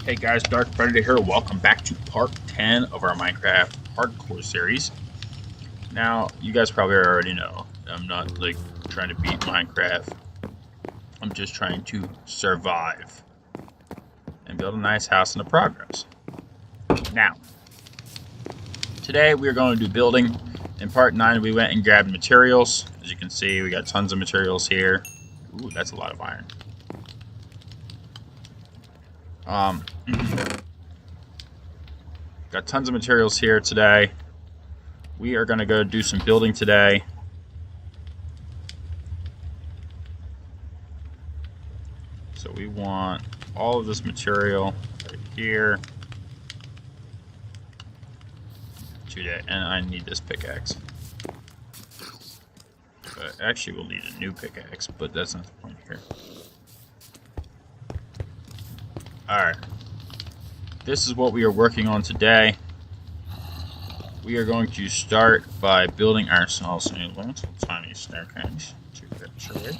Hey guys, Dark Predator here. Welcome back to part 10 of our Minecraft Hardcore series. Now, you guys probably already know, I'm not like trying to beat Minecraft. I'm just trying to survive and build a nice house in the progress. Now, today we are going to do building. In part 9 we went and grabbed materials. As you can see, we got tons of materials here. Ooh, that's a lot of iron. Got tons of materials here today. We are going to go do some building today. So we want all of this material right here. Today, and I need this pickaxe. But actually, we'll need a new pickaxe, but that's not the point here. Alright. This is what we are working on today. We are going to start by building ourselves a little tiny staircase to picture it.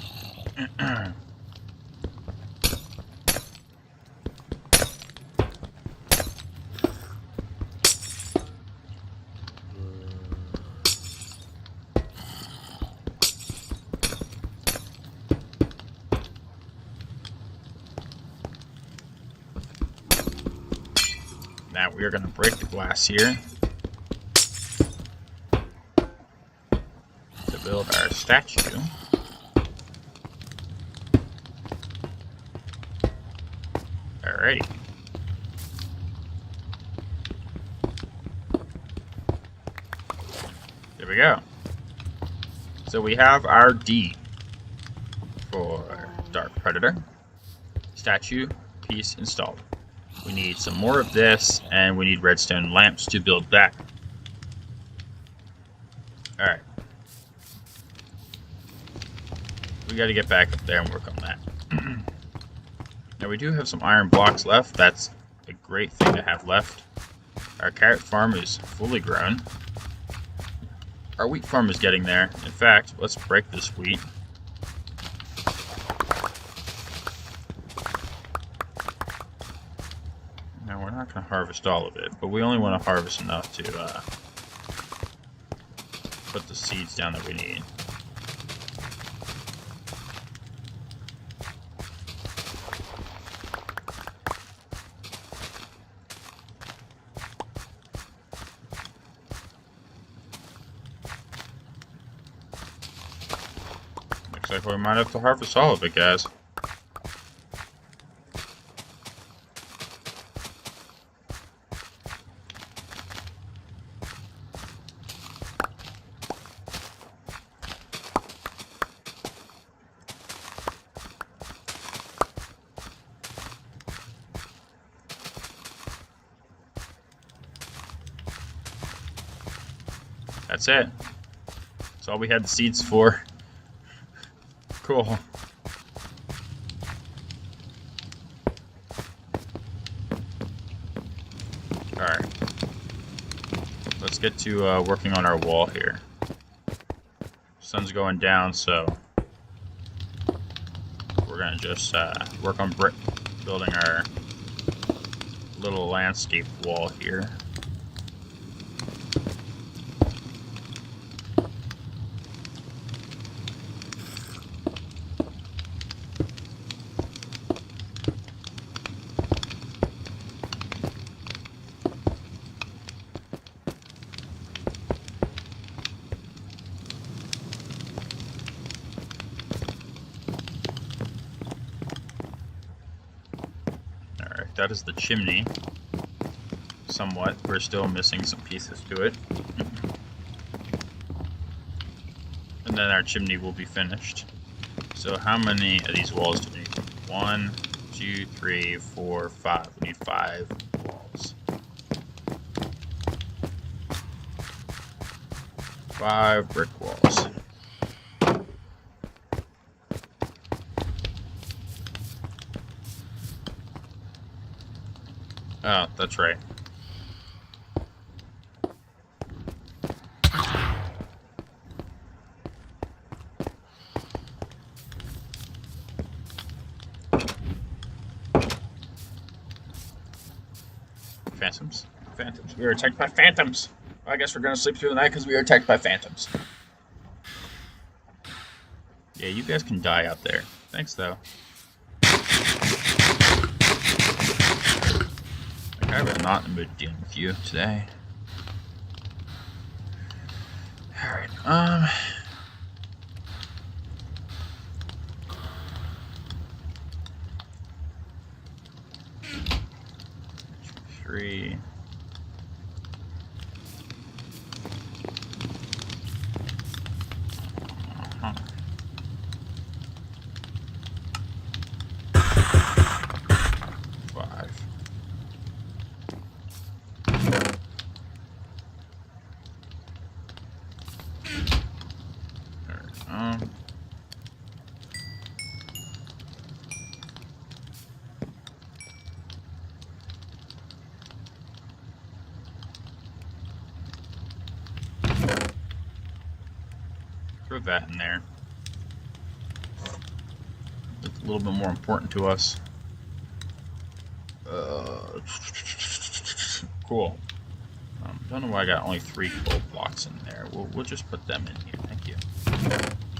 Now we are going to break the glass here to build our statue. Alrighty. There we go. So we have our D for Dark Predator. Statue piece installed. We need some more of this, and we need redstone lamps to build that. Alright. We gotta get back up there and work on that. Now we do have some iron blocks left. That's a great thing to have left. Our carrot farm is fully grown. Our wheat farm is getting there. In fact, let's break this wheat. Now we're not going to harvest all of it, but we only want to harvest enough to put the seeds down that we need. Looks like we might have to harvest all of it, guys. That's it. That's all we had the seeds for. Cool. Alright. Let's get to working on our wall here. Sun's going down, so we're gonna just work on building our little landscape wall here. That is the chimney. Somewhat. We're still missing some pieces to it. And then our chimney will be finished. So how many of these walls do we need? 1, 2, 3, 4, 5. We need 5 walls. 5 brick walls. Oh, that's right. Phantoms. Phantoms. We are attacked by phantoms. Well, I guess we're gonna sleep through the night because we are attacked by phantoms. Yeah, you guys can die out there. Thanks, though. Like, I was not in the mood dealing with you today. Alright, 3. Throw that in there. It's a little bit more important to us. Cool. Don't know why I got only 3 gold blocks in there. We'll just put them in here. Thank you.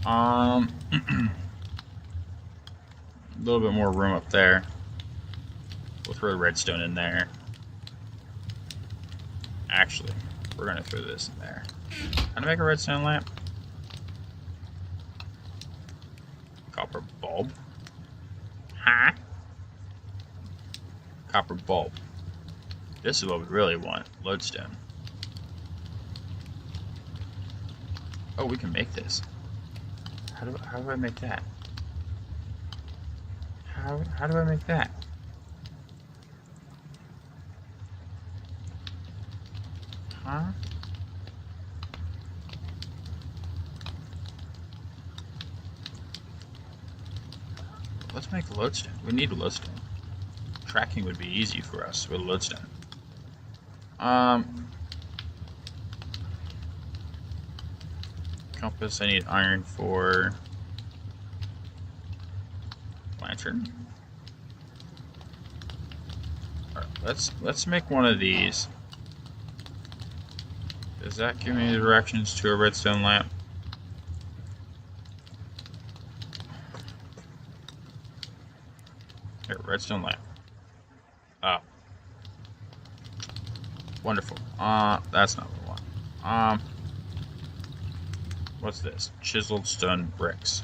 A little bit more room up there. We'll throw redstone in there. Actually, we're gonna throw this in there. How to make a redstone lamp? Copper bulb. Huh? Copper bulb. This is what we really want. Lodestone. Oh, we can make this. How do I make that? How do I make that? Huh? Let's make a lodestone. We need a lodestone. Tracking would be easy for us with a lodestone. Compass, I need iron for lantern. Alright, let's make one of these. Does that give me the directions to a redstone lamp? Here, redstone lamp. Oh. Wonderful. That's not what I want. What's this? Chiseled stone bricks.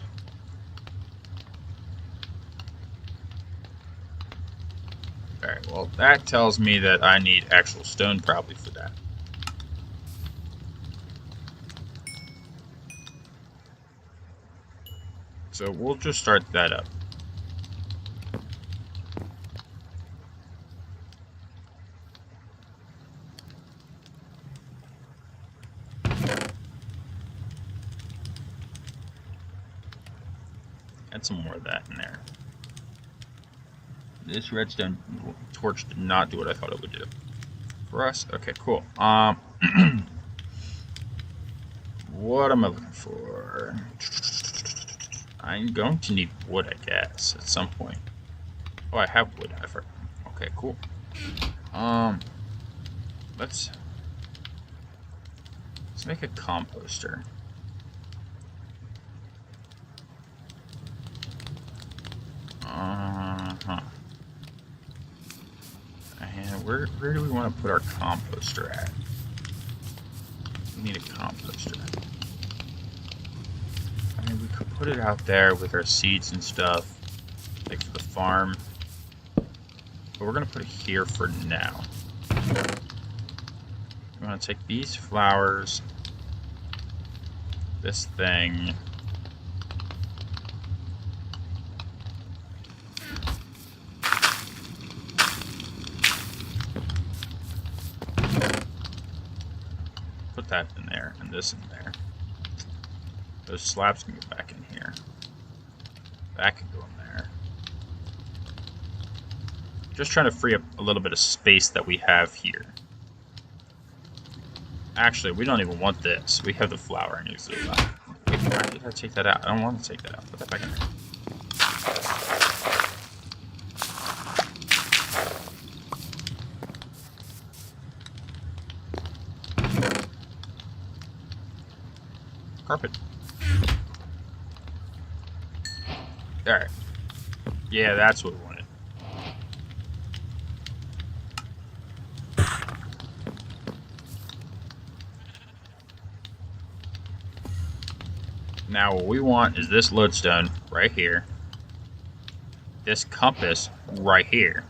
Alright, well, that tells me that I need actual stone probably for that. So we'll just start that up. Add some more of that in there. This redstone torch did not do what I thought it would do. For us? Okay, cool. What am I looking for? I'm going to need wood, I guess, at some point. Oh, I have wood. Okay, cool. Let's make a composter. And where do we want to put our composter at? We need a composter. I mean, we could put it out there with our seeds and stuff, like for the farm. But we're gonna put it here for now. We want to take these flowers, this thing. Put that in there and this in there. Those slabs can go back in here. That can go in there. Just trying to free up a little bit of space that we have here. Actually, we don't even want this. We have the flour and use it. Wait, why did I take that out? I don't want to take that out. Put that back in there. Carpet. Alright. Yeah, that's what we wanted. Now what we want is this lodestone right here. This compass right here.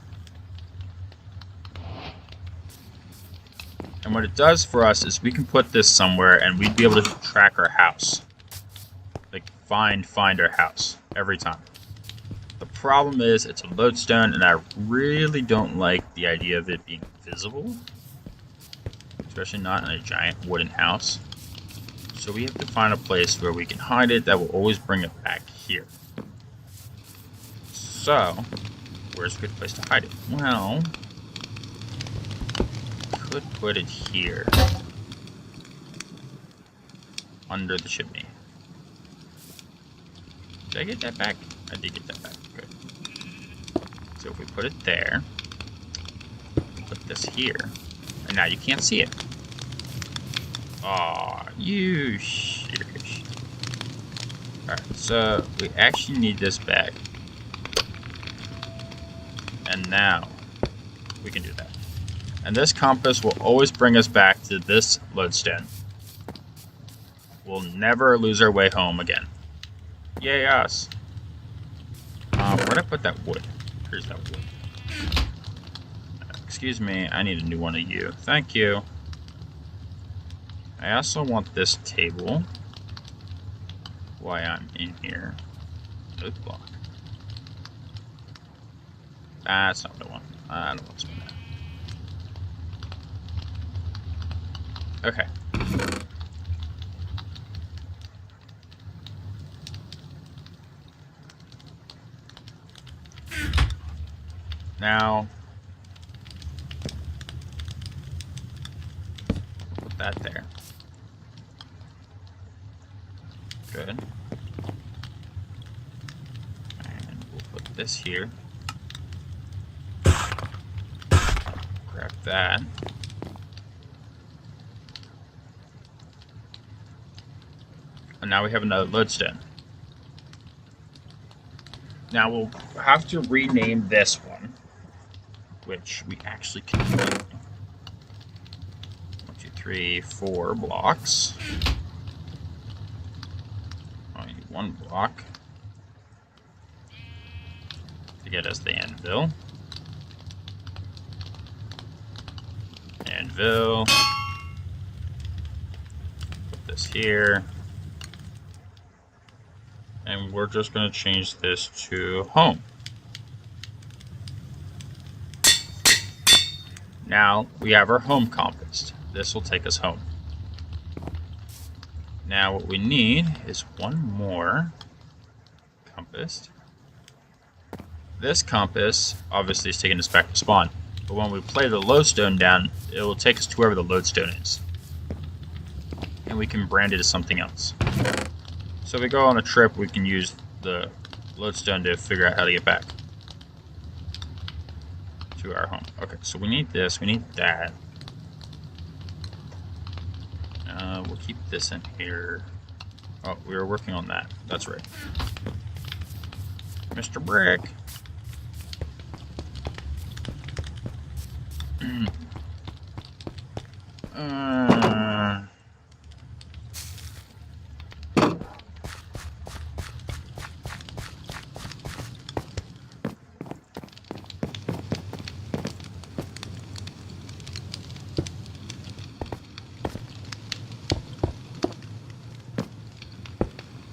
And what it does for us is we can put this somewhere and we'd be able to track our house. Like find our house every time. The problem is it's a lodestone and I really don't like the idea of it being visible. Especially not in a giant wooden house. So we have to find a place where we can hide it that will always bring it back here. So, where's a good place to hide it? Well, could put it here. Under the chimney. Did I get that back? I did get that back. Good. So if we put it there, put this here, and now you can't see it. Aw, you shirish. Alright, so we actually need this back. And now we can do that. And this compass will always bring us back to this lodestone. We'll never lose our way home again. Yay us. Where'd I put that wood? Here's that wood. Excuse me, I need a new one of you. Thank you. I also want this table while I'm in here. Oak block. That's not what I want. I don't want to spend that. Okay. Now, put that there. Good. And we'll put this here. Grab that. And now we have another lodestone. Now we'll have to rename this one, which we actually can do. 1, 2, 3, 4 blocks. Only 1 block to get us the anvil. Anvil. Put this here. And we're just going to change this to home. Now we have our home compass. This will take us home. Now what we need is one more compass. This compass obviously is taking us back to spawn. But when we play the lodestone down, it will take us to wherever the lodestone is. And we can brand it as something else. So if we go on a trip, we can use the lodestone to figure out how to get back to our home. Okay, so we need this, we need that. We'll keep this in here. Oh, we were working on that. That's right. Mr. Brick.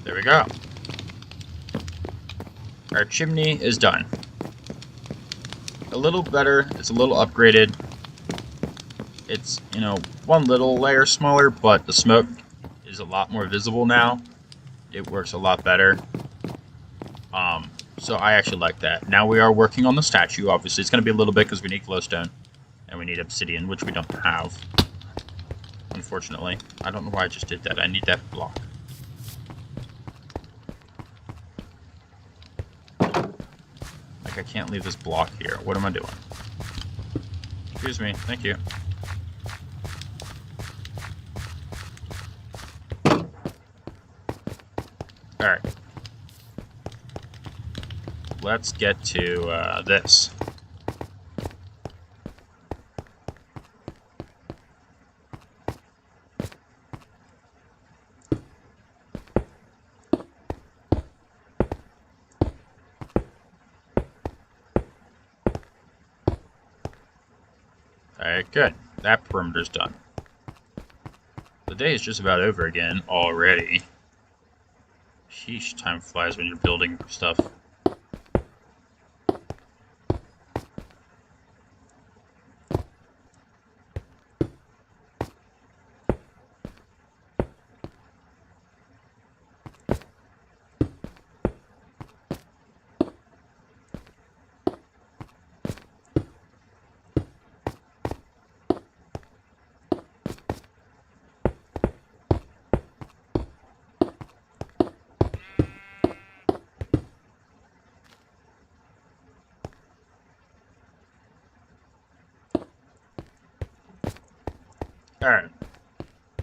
There we go. Our chimney is done. A little better, it's a little upgraded. It's, you know, one little layer smaller, but the smoke is a lot more visible now. It works a lot better. So I actually like that. Now we are working on the statue. Obviously, it's going to be a little bit because we need glowstone. And we need obsidian, which we don't have. Unfortunately. I don't know why I just did that. I need that block. Like, I can't leave this block here. What am I doing? Excuse me. Thank you. let's get to this. Alright, good. That perimeter's done. The day is just about over again already. Sheesh, time flies when you're building stuff. Alright,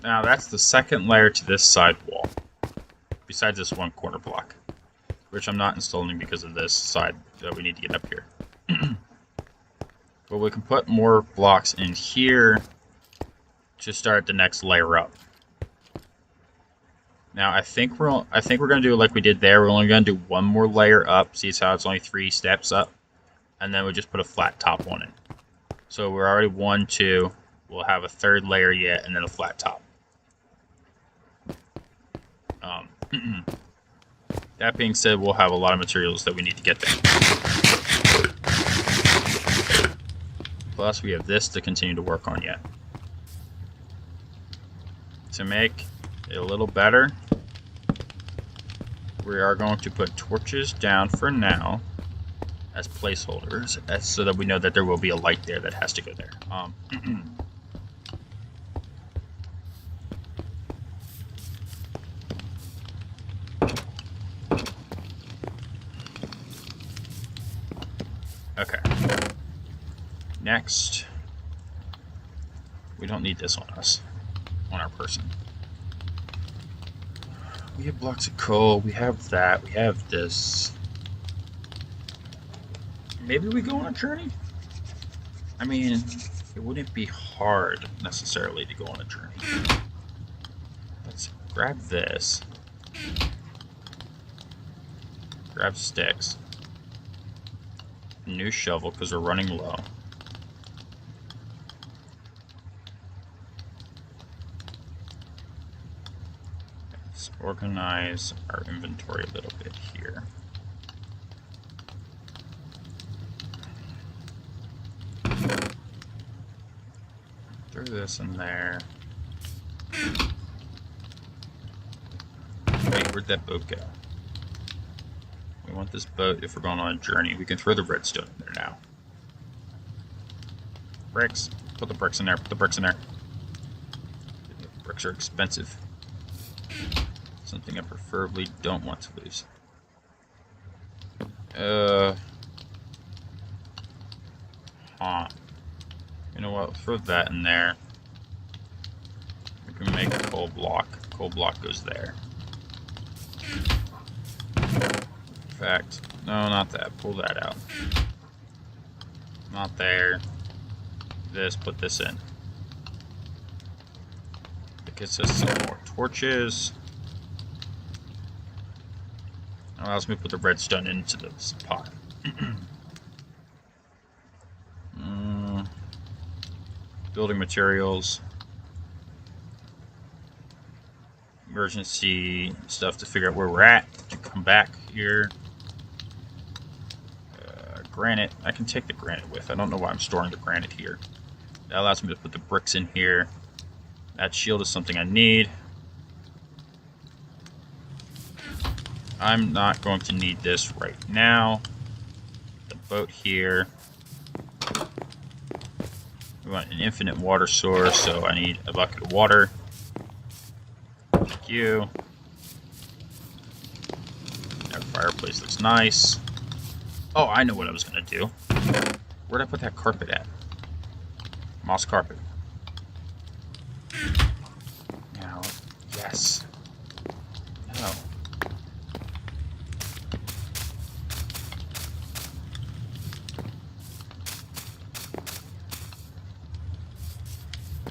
now that's the second layer to this side wall, besides this one corner block, which I'm not installing because of this side that we need to get up here. But we can put more blocks in here to start the next layer up. Now I think we're gonna do like we did there. We're only gonna do one more layer up. See how it's only 3 steps up, and then we just put a flat top on it. So we're already 1, 2. We'll have a third layer yet, and then a flat top. That being said, we'll have a lot of materials that we need to get there. Plus, we have this to continue to work on yet. To make it a little better, we are going to put torches down for now as placeholders, so that we know that there will be a light there that has to go there. Okay. Next, we don't need this on us, on our person. We have blocks of coal, we have that, we have this. Maybe we go on a journey? I mean, it wouldn't be hard necessarily to go on a journey. Let's grab this. Grab sticks. New shovel because we're running low. Let's organize our inventory a little bit here. Throw this in there. Wait, where'd that boat go? We want this boat if we're going on a journey. We can throw the redstone in there now. Bricks. Put the bricks in there. Put the bricks in there. Bricks are expensive. Something I preferably don't want to lose. You know what? Throw that in there. We can make a coal block. Coal block goes there. In fact, no, not that. Pull that out. Not there. This, put this in. It gets us some more torches. Allows me to put the redstone into this pot. Building materials. Emergency stuff to figure out where we're at. To come back here. Granite. I can take the granite with. I don't know why I'm storing the granite here. That allows me to put the bricks in here. That shield is something I need. I'm not going to need this right now. The boat here. We want an infinite water source, so I need a bucket of water. Thank you. That fireplace looks nice. Oh, I know what I was going to do. Where'd I put that carpet at? Moss carpet. Now, yes. No.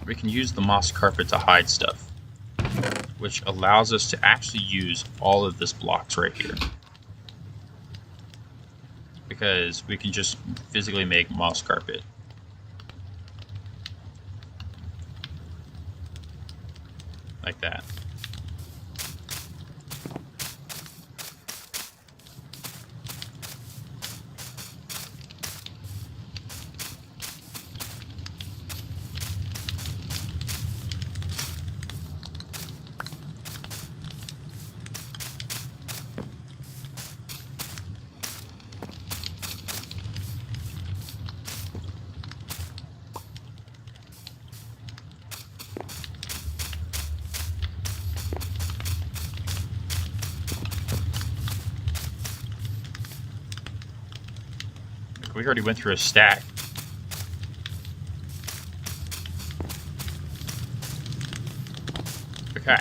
we can use the moss carpet to hide stuff, which allows us to actually use all of this blocks right here. Because we can just physically make moss carpet. Like that. We already went through a stack. Okay.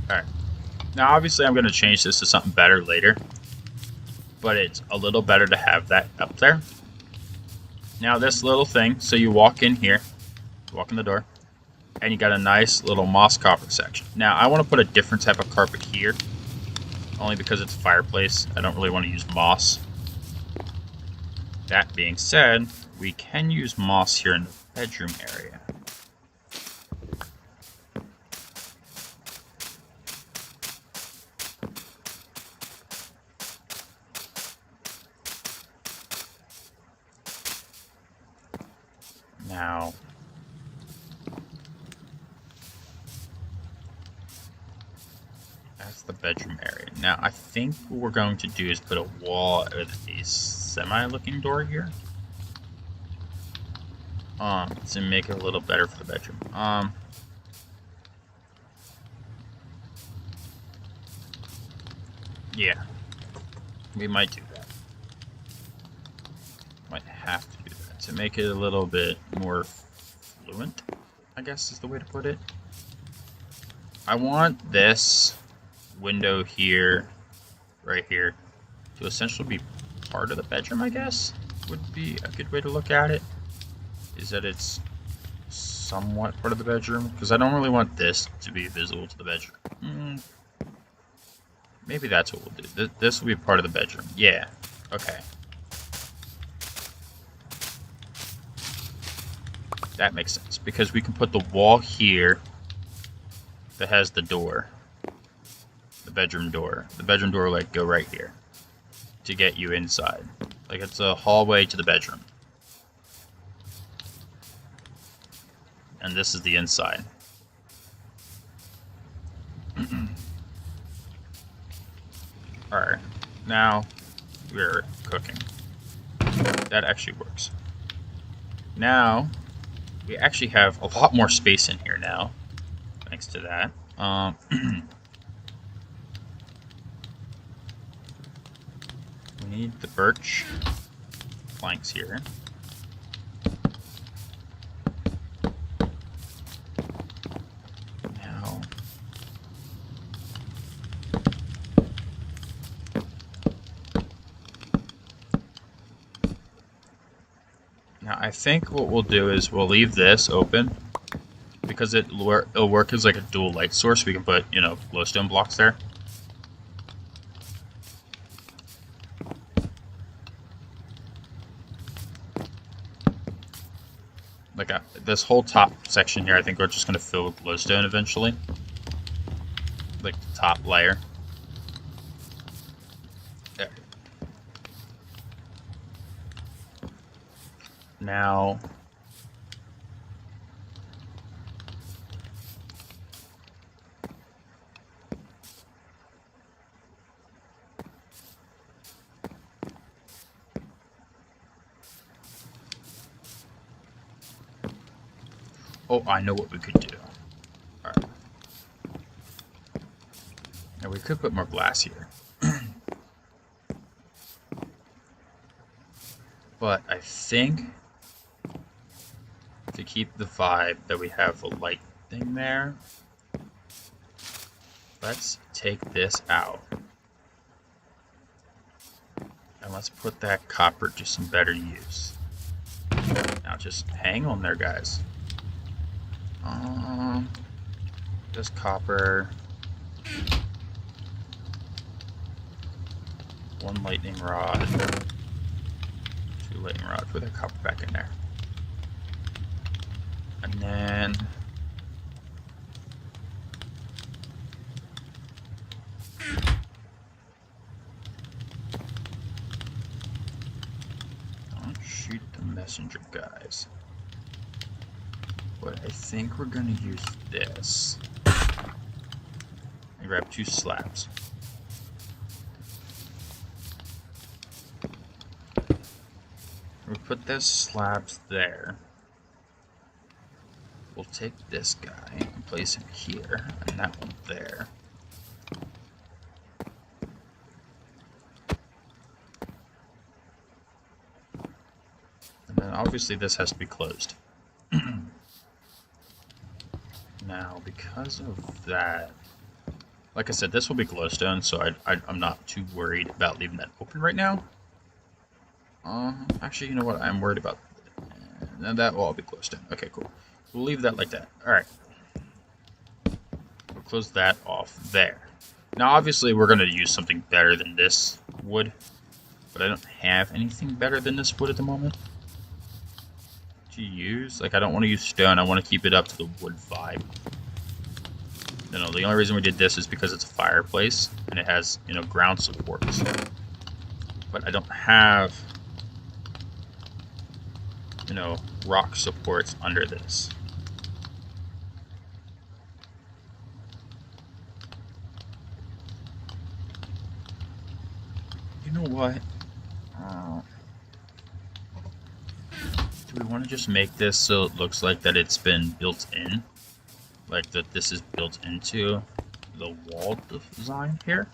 Alright. Now, obviously, I'm going to change this to something better later. But it's a little better to have that up there. Now, this little thing, so you walk in here, walk in the door, and you got a nice little moss carpet section. Now, I want to put a different type of carpet here, only because it's a fireplace. I don't really want to use moss. That being said, we can use moss here in the bedroom area. Now, that's the bedroom area. Now, I think what we're going to do is put a wall with a semi-looking door here. To make it a little better for the bedroom. Yeah, we might do that. Might have to do that to make it a little bit more fluent, I guess is the way to put it. I want this window here, right here, to essentially be part of the bedroom, I guess, would be a good way to look at it. Is that it's somewhat part of the bedroom, because I don't really want this to be visible to the bedroom. Maybe that's what we'll do. This will be part of the bedroom. Yeah. Okay. That makes sense, because we can put the wall here that has the door. The bedroom door. The bedroom door will, like, go right here to get you inside. Like, it's a hallway to the bedroom. And this is the inside. Alright, now we're cooking. That actually works. Now, we actually have a lot more space in here now, thanks to that. We need the birch planks here. Now, I think what we'll do is we'll leave this open because it'll work as like a dual light source. We can put, you know, glowstone blocks there. Like this whole top section here, I think we're just going to fill with glowstone eventually. Like the top layer. There. Now, Oh, I know what we could do. Alright. Now we could put more glass here. But I think to keep the vibe that we have a light thing there, let's take this out. And let's put that copper to some better use. Now just hang on there, guys. This copper. One lightning rod. 2 lightning rods. Put that copper back in there. And then don't shoot the messenger guys. But I think we're gonna use this. And grab 2 slabs. We'll put those slabs there. We'll take this guy and place him here, and that one there. And then obviously this has to be closed. Now, because of that, like I said, this will be glowstone, so I'm not too worried about leaving that open right now. Actually, you know what? I'm worried about. And that will all be glowstone. Okay, cool. We'll leave that like that. All right. We'll close that off there. Now, obviously, we're going to use something better than this wood, but I don't have anything better than this wood at the moment to use. Like, I don't want to use stone. I want to keep it up to the wood vibe. You know, the only reason we did this is because it's a fireplace and it has, you know, ground supports. But I don't have, you know, rock supports under this. You know what? Do we want to just make this so it looks like that it's been built in? Like that this is built into the wall design here?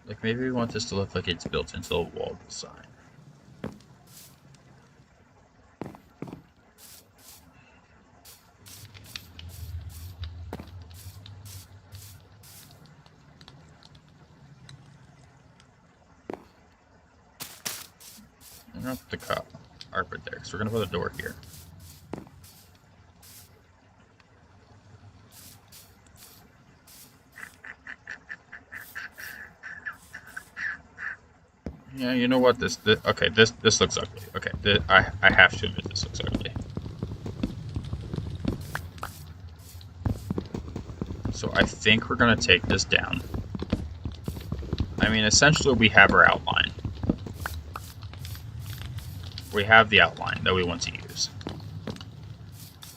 Like maybe we want this to look like it's built into the wall design. I'm gonna put the carpet there, because we're gonna put a door here. Yeah, you know what? This okay. This looks ugly. Okay, I have to admit this looks ugly. So I think we're gonna take this down. I mean, essentially, we have our outline. We have the outline that we want to use.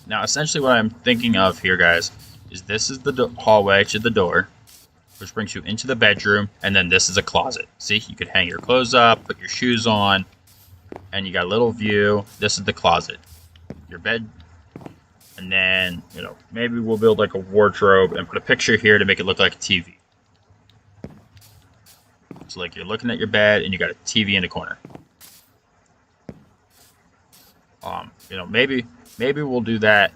Now, essentially, what I'm thinking of here, guys, is this is the hallway to the door, which brings you into the bedroom, and then this is a closet. See, you could hang your clothes up, put your shoes on, and you got a little view. This is the closet, your bed, and then, you know, maybe we'll build like a wardrobe and put a picture here to make it look like a TV. So like you're looking at your bed and you got a TV in the corner. You know, maybe we'll do that.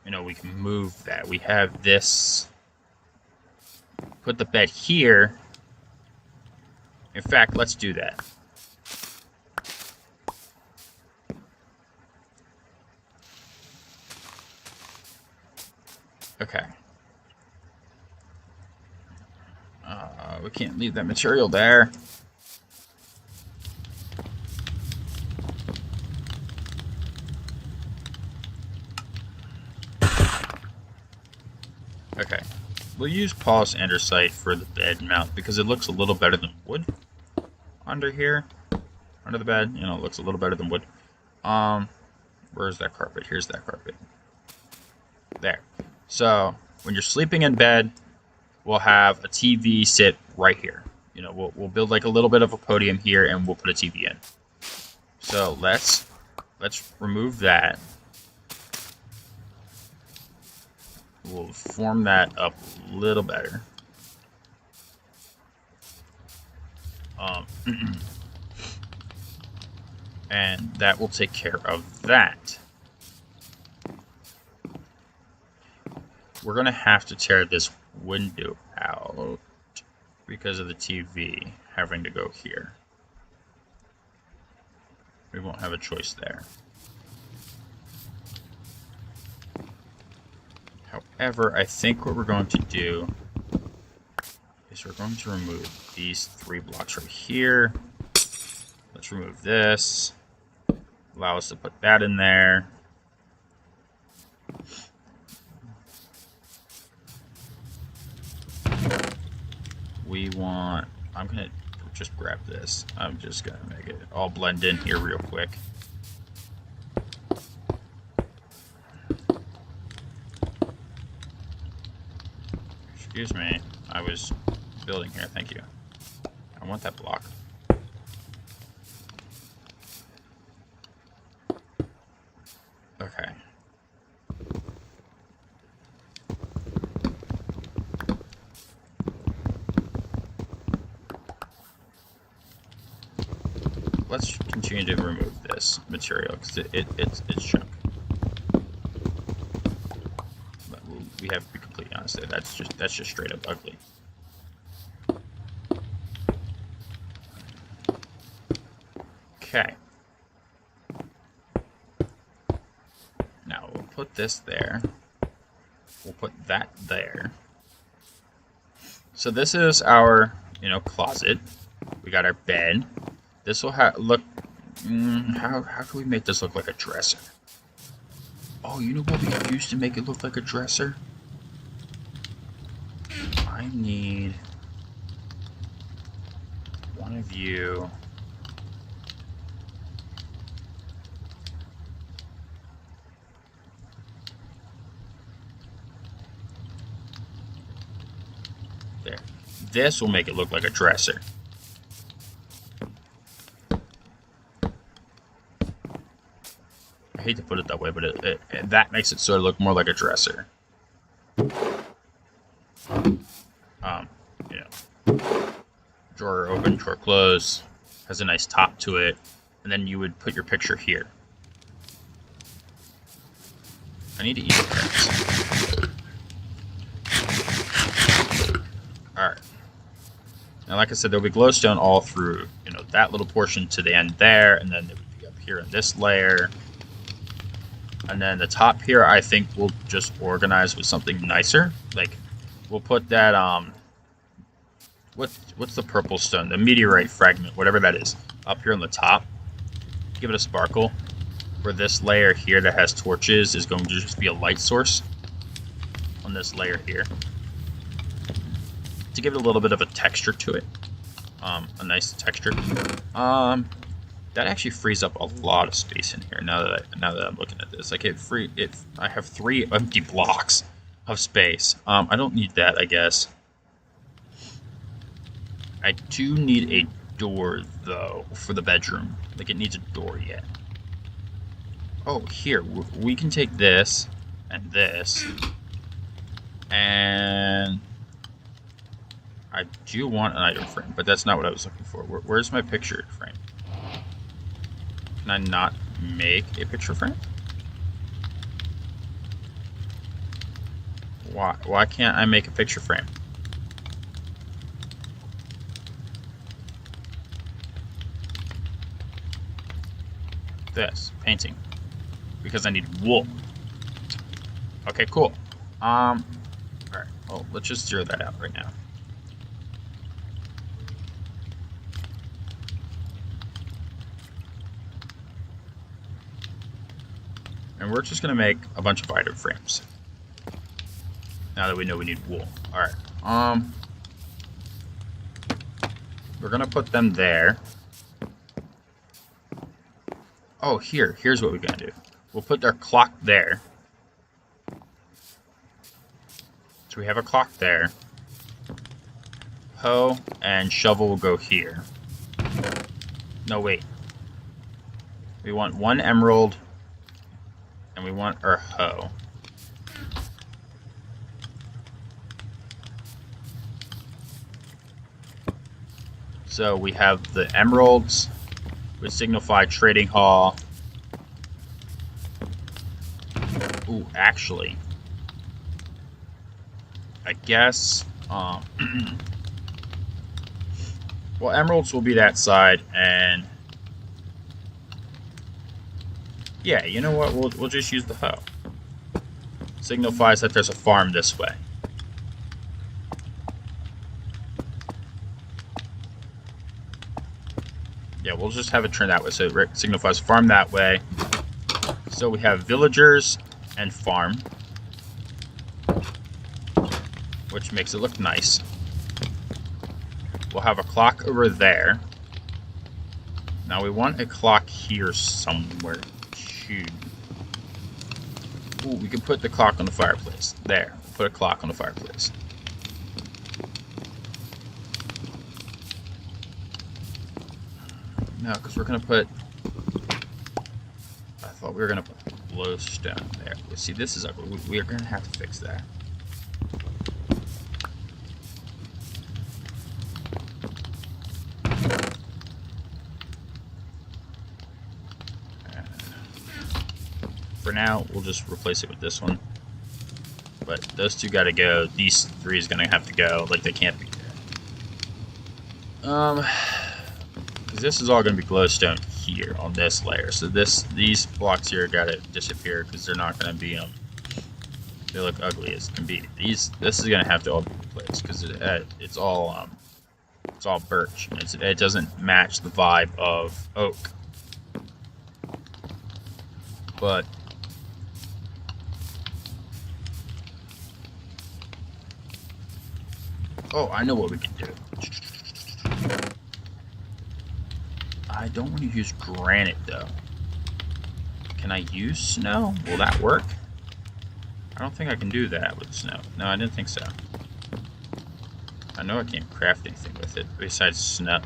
You know, we can move that. We have this. Put the bed here. In fact, let's do that. Okay. We can't leave that material there. Okay. We'll use polished andesite for the bed mount because it looks a little better than wood under here. Under the bed, you know, it looks a little better than wood. Where's that carpet? Here's that carpet. There. So, when you're sleeping in bed, we'll have a TV sit right here. You know, we'll build like a little bit of a podium here and we'll put a TV in. So, let's let's remove that. We'll form that up a little better. And that will take care of that. We're going to have to tear this window out because of the TV having to go here. We won't have a choice there. However, I think what we're going to do is we're going to remove these 3 blocks right here. Let's remove this. Allow us to put that in there. We want, I'm going to just grab this. I'm just going to make it all blend in here real quick. Excuse me, I was building here, thank you. I want that block. Okay. Let's continue to remove this material because it's junk. But we have to be completely honest there. That's just straight up ugly. Okay. Now we'll put this there. We'll put that there. So this is our, closet. We got our bed. This will look. How can we make this look like a dresser? Oh, you know what we could use to make it look like a dresser? I need one of you. There. This will make it look like a dresser. I hate to put it that way, but that makes it sort of look more like a dresser. Drawer open, drawer close, has a nice top to it, and then you would put your picture here. I need to eat carrots. Alright. Now, like I said, there'll be glowstone all through, that little portion to the end there, and then it would be up here in this layer. And then the top here, I think we'll just organize with something nicer. Like, we'll put that, what's the purple stone? The meteorite fragment, whatever that is, up here on the top. Give it a sparkle. Where this layer here that has torches is going to just be a light source on this layer here. To give it a little bit of a texture to it. A nice texture. That actually frees up a lot of space in here. Now that I'm looking at this, like I have 3 empty blocks of space. I don't need that, I guess. I do need a door though for the bedroom. Like it needs a door yet. Oh, here we can take this and this, and I do want an item frame, but that's not what I was looking for. Where's my picture frame? Can I not make a picture frame? Why can't I make a picture frame? This painting, because I need wool. Okay, cool. All right. Well, let's just zero that out right now. And we're just gonna make a bunch of item frames. Now that we know we need wool. Alright. We're gonna put them there. Oh, here's what we're gonna do. We'll put our clock there. So we have a clock there. Hoe and shovel will go here. No, wait. We want 1 emerald, and we want our hoe. So we have the emeralds, which signify trading hall. Ooh, actually, I guess, well, emeralds will be that side, and yeah, you know what? We'll just use the hoe. Signifies that there's a farm this way. Yeah, we'll just have it turn that way, so it signifies farm that way. So we have villagers and farm, which makes it look nice. We'll have a clock over there. Now we want a clock here somewhere too. Ooh, we can put the clock on the fireplace. There, put a clock on the fireplace. No, because we're gonna put. I thought we were gonna put glowstone there. See, this is ugly. We are gonna have to fix that. For now, we'll just replace it with this one. But those two gotta go. These 3 is gonna have to go. Like, they can't be there. Because this is all gonna be glowstone here on this layer. So these blocks here gotta disappear because they're not gonna be they look ugly as can be. This is gonna have to all be replaced because it's all birch. It doesn't match the vibe of oak. But oh, I know what we can do. I don't want to use granite, though. Can I use snow? Will that work? I don't think I can do that with snow. No, I didn't think so. I know I can't craft anything with it besides snow.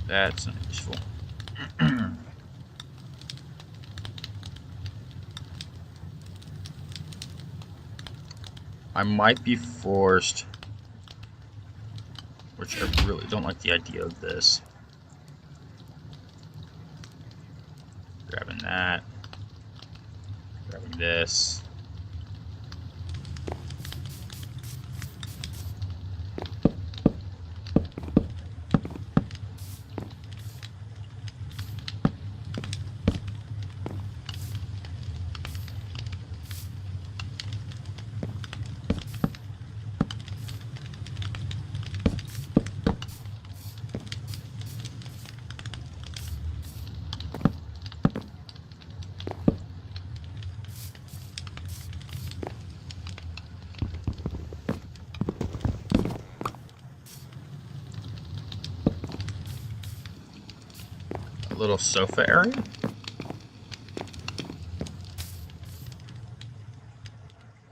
That's not useful. I might be forced, which I really don't like the idea of this. Grabbing that. Grabbing this. Little sofa area.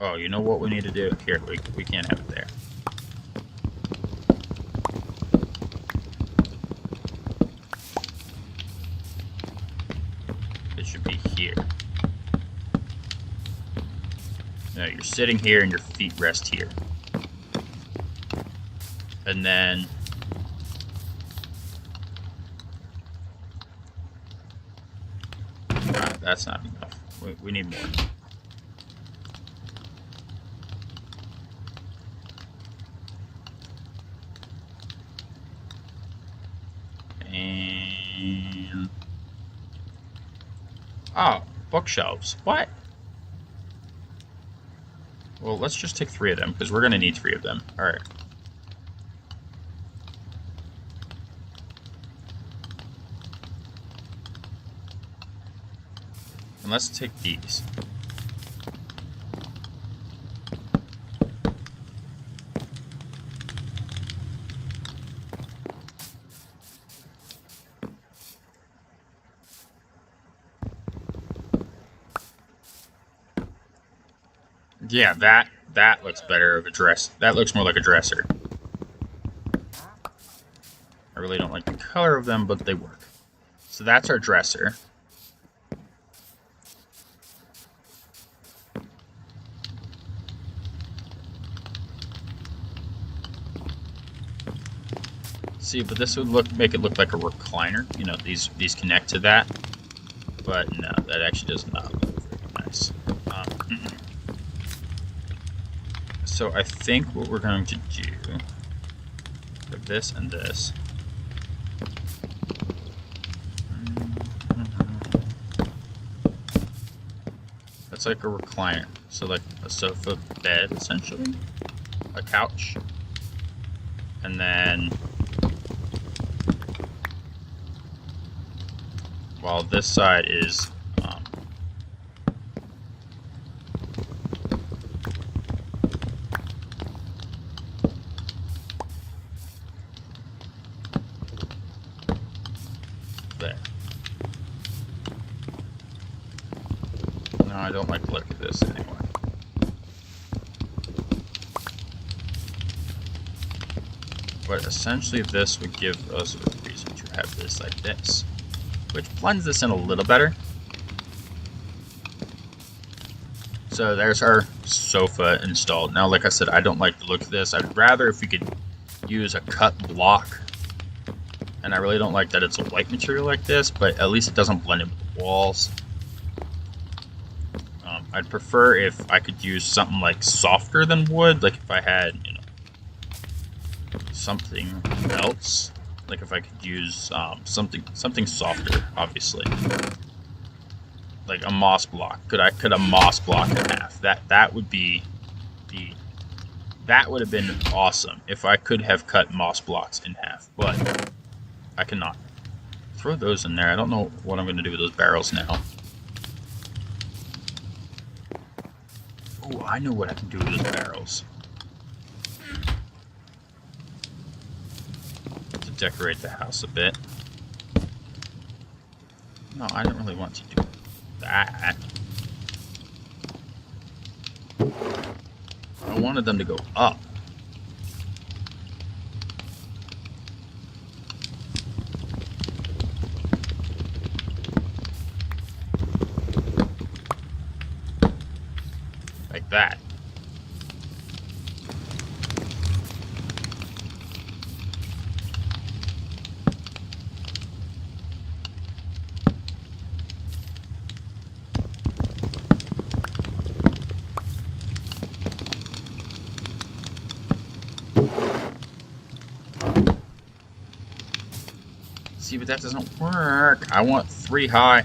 Oh, you know what we need to do? Here, we can't have it there. It should be here. No, you're sitting here and your feet rest here. And then that's not enough. We need more. And oh, bookshelves. What? Well, let's just take 3 of them because we're gonna need 3 of them. All right. And let's take these. Yeah, that looks better of a dress. That looks more like a dresser. I really don't like the color of them, but they work. So that's our dresser. See, but this would make it look like a recliner. You know, these connect to that. But no, that actually does not look very nice. So I think what we're going to do for this and this. That's like a recliner. So like a sofa bed, essentially. A couch. And then while this side is there. No, I don't like the look of this anyway. But essentially this would give us a reason to have this like this, which blends this in a little better. So there's our sofa installed. Now, like I said, I don't like the look of this. I'd rather if we could use a cut block. And I really don't like that it's a white material like this, but at least it doesn't blend in with the walls. I'd prefer if I could use something like softer than wood, like if I had, you know, something else. Like if I could use something softer, obviously. Like a moss block. Could I cut a moss block in half? That would be that would have been awesome if I could have cut moss blocks in half, but I cannot. Throw those in there. I don't know what I'm going to do with those barrels now. Oh, I know what I can do with those barrels. To decorate the house a bit. No, I don't really want to do that. I wanted them to go up. Like that. See, but that doesn't work. I want 3 high.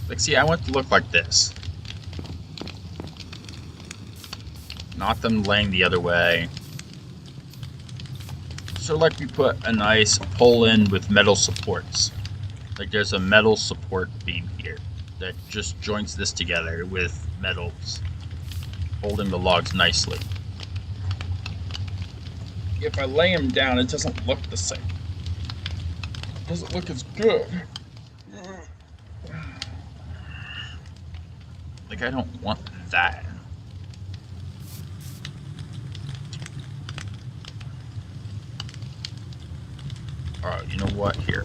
Like, see, I want it to look like this. Not them laying the other way. So like we put a nice pull in with metal supports. Like there's a metal support beam here that just joints this together with metals, holding the logs nicely. If I lay them down, it doesn't look the same. It doesn't look as good. Like I don't want that. Alright, you know what? Here.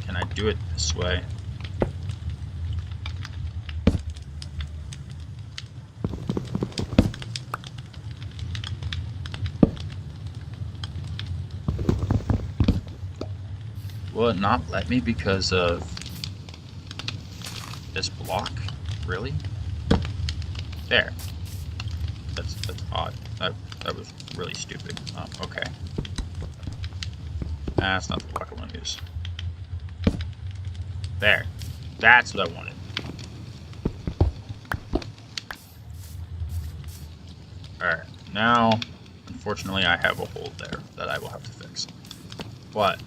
Can I do it this way? Will it not let me because of this block? Really? There. That's odd. That was really stupid. Okay. That's not the block I want to use. There. That's what I wanted. Alright. Now, unfortunately, I have a hole there that I will have to fix. But,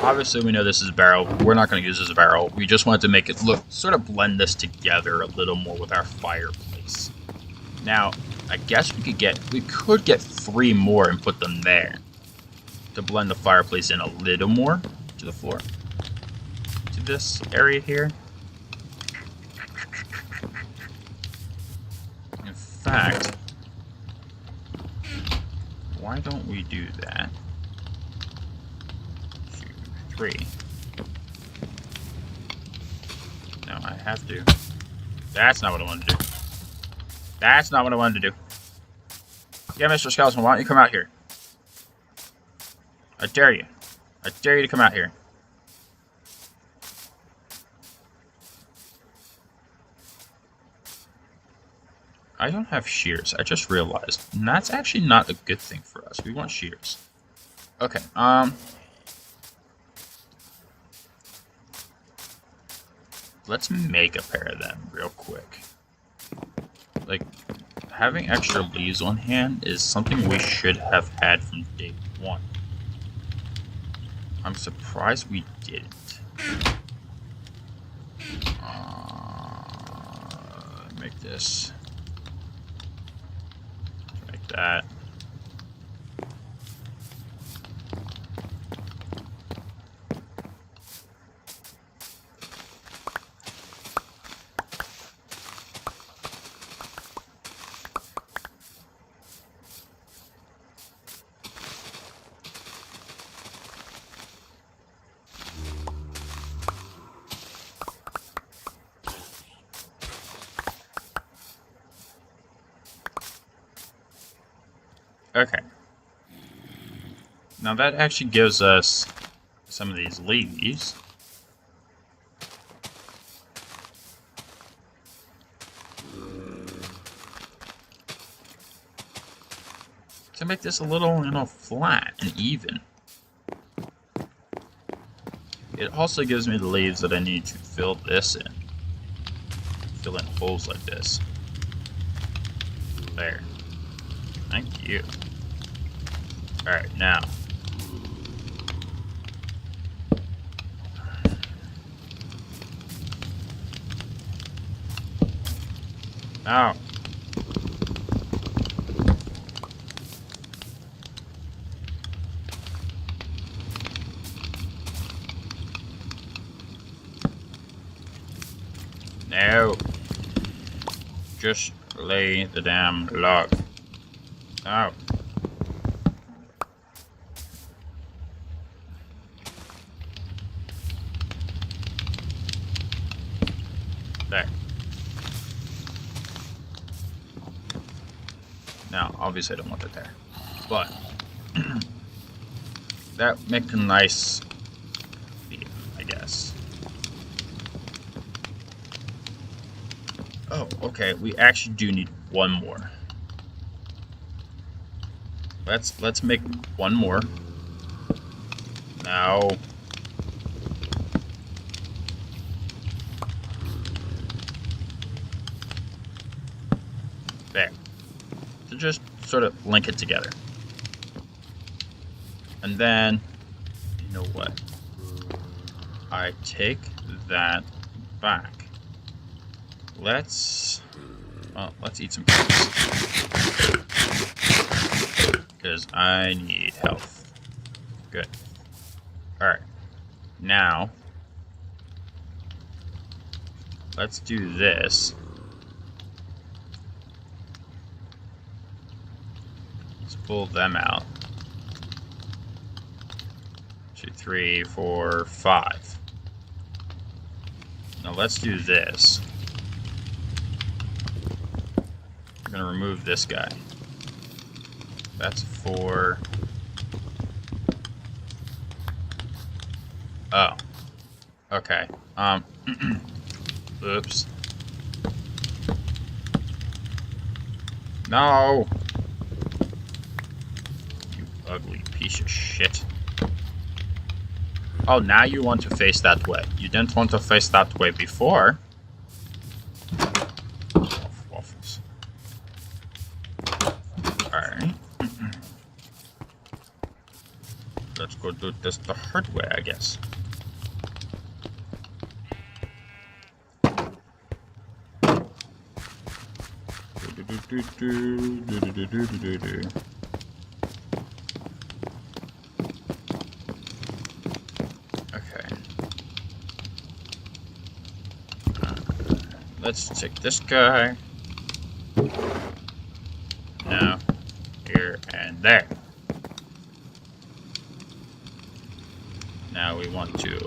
obviously we know this is a barrel. We're not going to use this as a barrel. We just wanted to make it look, sort of blend this together a little more with our fireplace. Now, I guess we could get 3 more and put them there to blend the fireplace in a little more to the floor, to this area here. In fact, why don't we do that? 2, 3. No, I have to. That's not what I wanted to do. That's not what I wanted to do. Yeah, Mr. Skeleton, why don't you come out here? I dare you. I dare you to come out here. I don't have shears. I just realized. And that's actually not a good thing for us. We want shears. Okay, let's make a pair of them real quick. Like, having extra leaves on hand is something we should have had from day 1. I'm surprised we didn't. Make this. Like that. Okay. Now that actually gives us some of these leaves. To make this a little, flat and even. It also gives me the leaves that I need to fill this in. Fill in holes like this. There. Thank you. Alright, now. Now. No. Just lay the damn log. Now. There. Now, obviously I don't want it there, but that makes a nice view, I guess. Oh, okay, we actually do need one more. Let's make one more. Now. There. To just sort of link it together. And then, you know what? I take that back. Let's eat some cookies. Because I need health. Good. Alright. Now, let's do this. Let's pull them out. 2, 3, 4, 5. Now let's do this. I'm gonna remove this guy. That's 4. Oh. Okay. Oops. No! You ugly piece of shit. Oh, now you want to face that way. You didn't want to face that way before. Waffles. Alright. Let's go do this the hard way, I guess. Okay. Let's take this guy. Now, here and there. Now we want to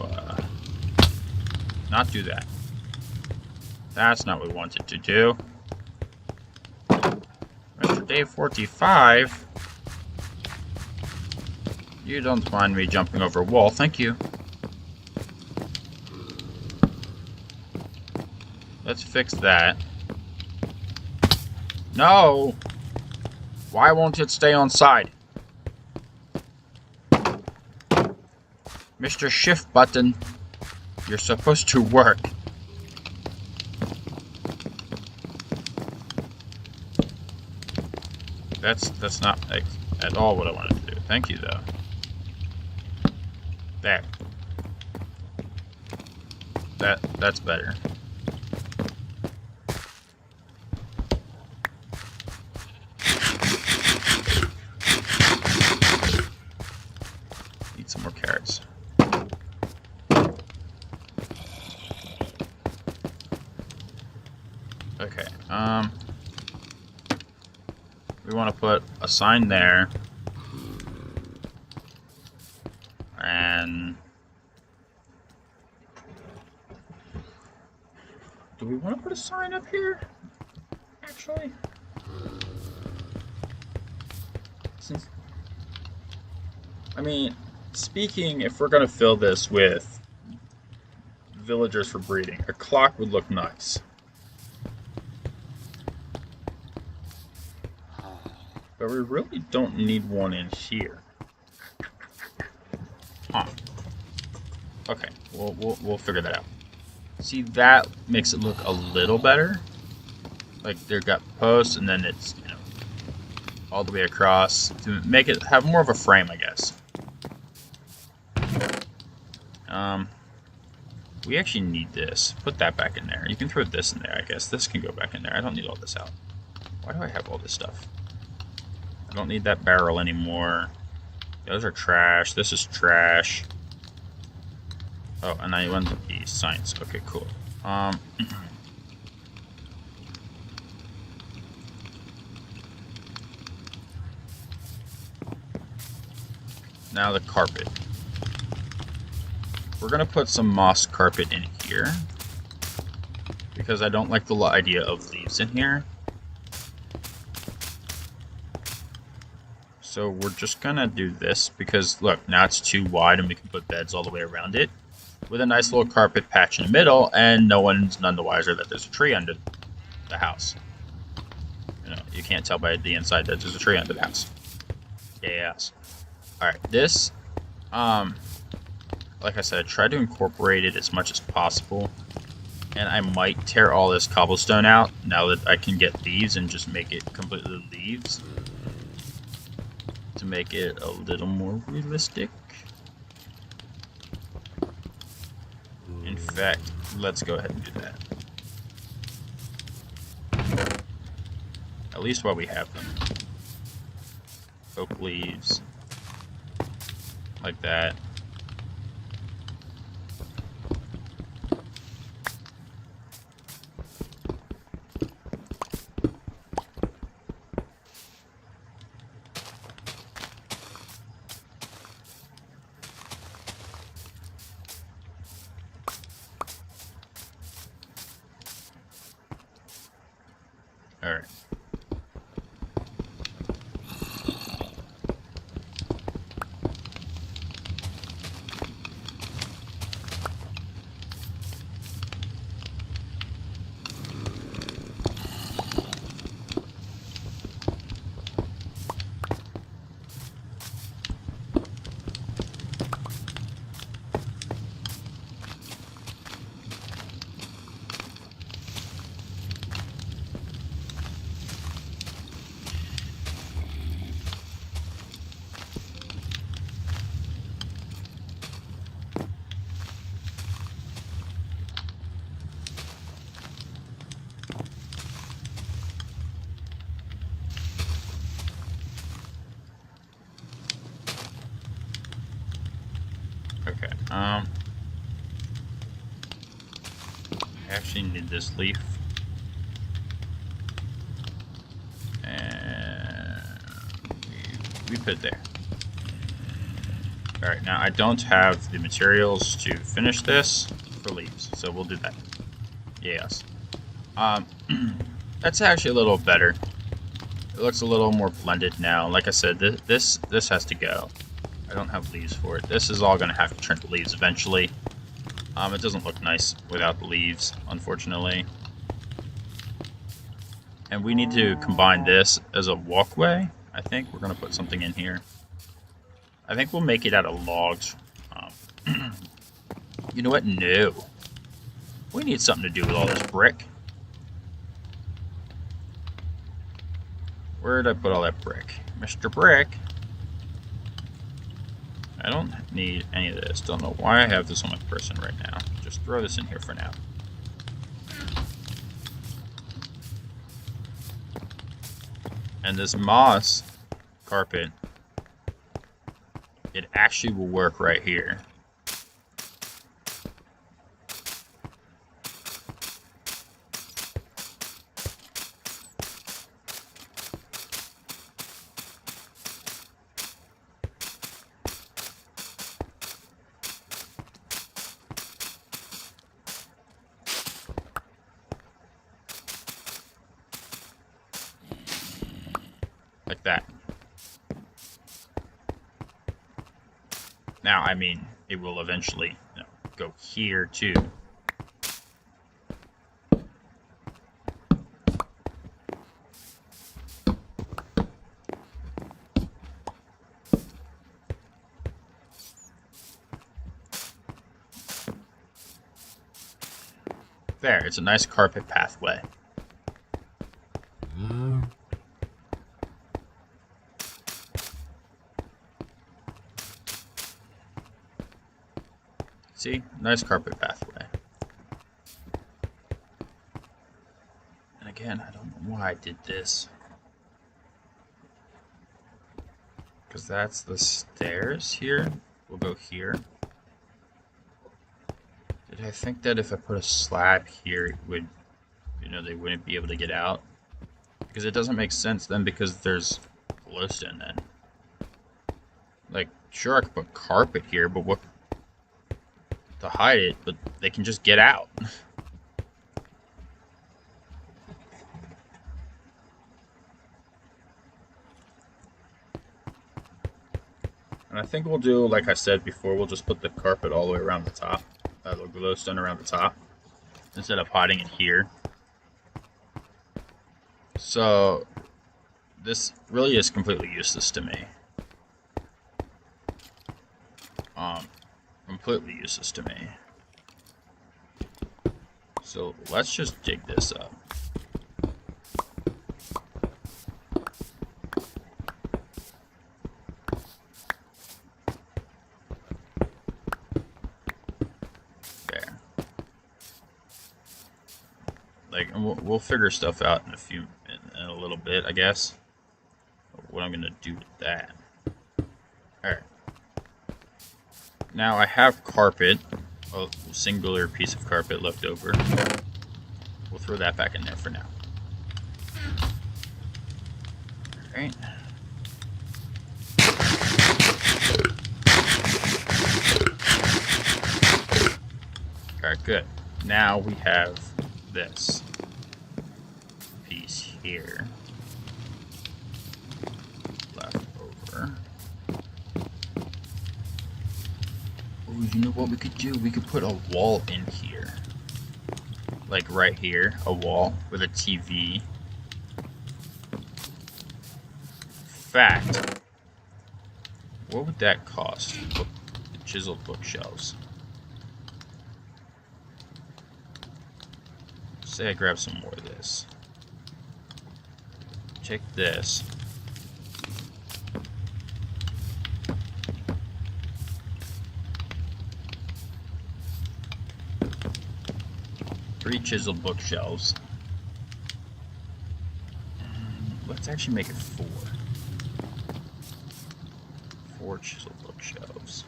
not do that. That's not what we wanted to do. Mr. Dave 45, you don't mind me jumping over a wall, thank you. Let's fix that. No! Why won't it stay on side? Mr. Shift button, you're supposed to work. That's not like, at all what I wanted to do. Thank you though. There. That's better. Need some more carrots. Okay, we want to put a sign there, and do we want to put a sign up here, actually? Since, I mean, speaking, if we're going to fill this with villagers for breeding, a clock would look nice. But we really don't need one in here. Huh. Okay, we'll figure that out. See, that makes it look a little better. Like they've got posts, and then it's, you know, all the way across to make it have more of a frame, I guess. We actually need this. Put that back in there. You can throw this in there, I guess. This can go back in there. I don't need all this out. Why do I have all this stuff? I don't need that barrel anymore. Those are trash. This is trash. Oh, and I went to the science. Okay, cool. Now the carpet. We're gonna put some moss carpet in here because I don't like the idea of leaves in here. So we're just gonna do this because look, now it's too wide and we can put beds all the way around it with a nice little carpet patch in the middle, and no one's none the wiser that there's a tree under the house. You know, you can't tell by the inside that there's a tree under the house. Yes. Alright, this, like I said, I tried to incorporate it as much as possible, and I might tear all this cobblestone out now that I can get leaves and just make it completely leaves to make it a little more realistic. In fact, let's go ahead and do that. At least while we have them. Oak leaves. Like that. All right. I actually need this leaf. And we put it there. Alright, now I don't have the materials to finish this for leaves, so we'll do that. Yes. That's actually a little better. It looks a little more blended now. Like I said, this has to go. I don't have leaves for it. This is all going to have to turn to leaves eventually. It doesn't look nice without the leaves, unfortunately. And we need to combine this as a walkway. I think we're going to put something in here. I think we'll make it out of logs. You know what? No. We need something to do with all this brick. Where did I put all that brick? Mr. Brick. I don't need any of this. Don't know why I have this on my person right now. Just throw this in here for now. And this moss carpet, it actually will work right here. Like that. Now, I mean, it will eventually, you know, go here too. There, it's a nice carpet pathway. See? Nice carpet pathway. And again, I don't know why I did this. Because that's the stairs here. We'll go here. Did I think that if I put a slab here, it would, you know, they wouldn't be able to get out? Because it doesn't make sense then, because there's glowstone then. Like, sure, I could put carpet here, but what... to hide it, but they can just get out. And I think we'll do, like I said before, we'll just put the carpet all the way around the top. The glowstone around the top, instead of hiding it here. So, this really is completely useless to me. Completely useless to me. So let's just dig this up. There. Like, and we'll figure stuff out in in a little bit, I guess. What I'm gonna do with that. All right. Now I have carpet, a singular piece of carpet left over. We'll throw that back in there for now. Alright. Alright, good. Now we have this piece here left over. Oh, you know what we could do? We could put a wall in here. Like right here, a wall with a TV. Fact, what would that cost? Book, chiseled bookshelves. Say I grab some more of this. Take this. Three chiseled bookshelves. Let's actually make it 4. 4 chiseled bookshelves.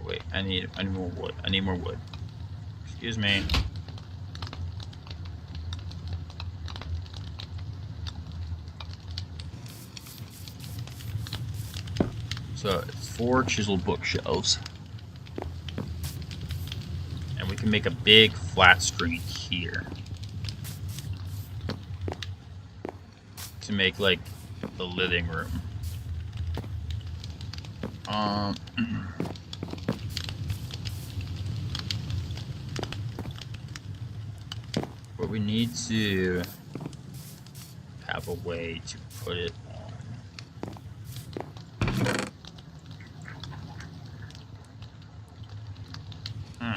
Wait, I need more wood. I need more wood. Excuse me. So, 4 chiseled bookshelves. And we can make a big flat screen here. To make, like, the living room. But we need to have a way to put it on.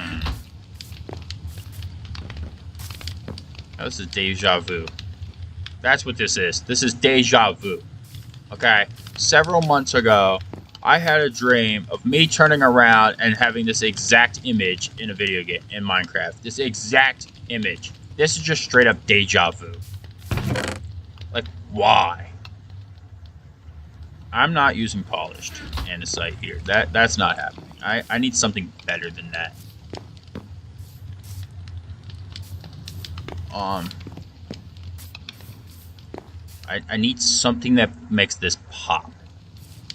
Oh, this is deja vu. That's what this is. This is deja vu. Okay? Several months ago, I had a dream of me turning around and having this exact image in a video game in Minecraft. This exact image. This is just straight up deja vu. Like, why? I'm not using polished andesite here. That's not happening. I need something better than that. I need something that makes this pop.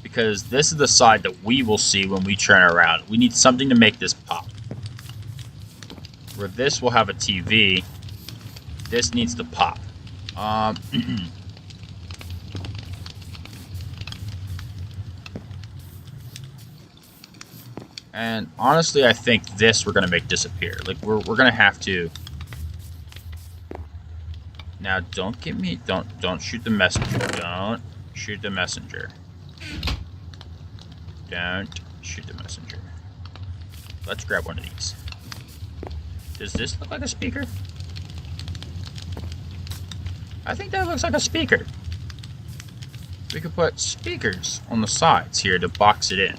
Because this is the side that we will see when we turn around. We need something to make this pop. Where this will have a TV, this needs to pop. And honestly, I think this we're gonna make disappear. Like we're gonna have to. Now, don't get me. Don't shoot the messenger. Don't shoot the messenger. Don't shoot the messenger. Let's grab one of these. Does this look like a speaker? I think that looks like a speaker. We could put speakers on the sides here to box it in.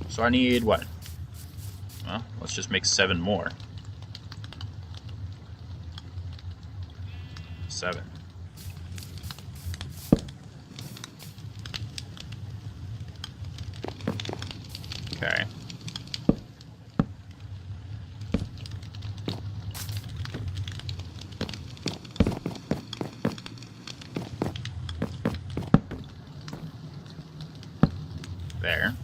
So I need what? Well, let's just make 7 more. 7. Okay. There.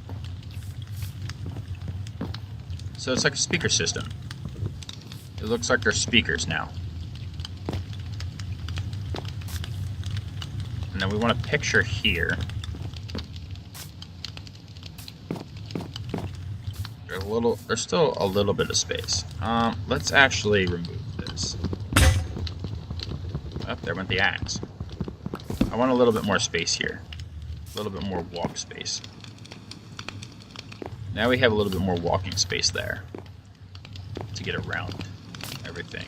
So it's like a speaker system. It looks like they're speakers now. And then we want a picture here. There's still a little bit of space. Let's actually remove this. Oh, there went the axe. I want a little bit more space here. A little bit more walk space. Now we have a little bit more walking space there to get around everything.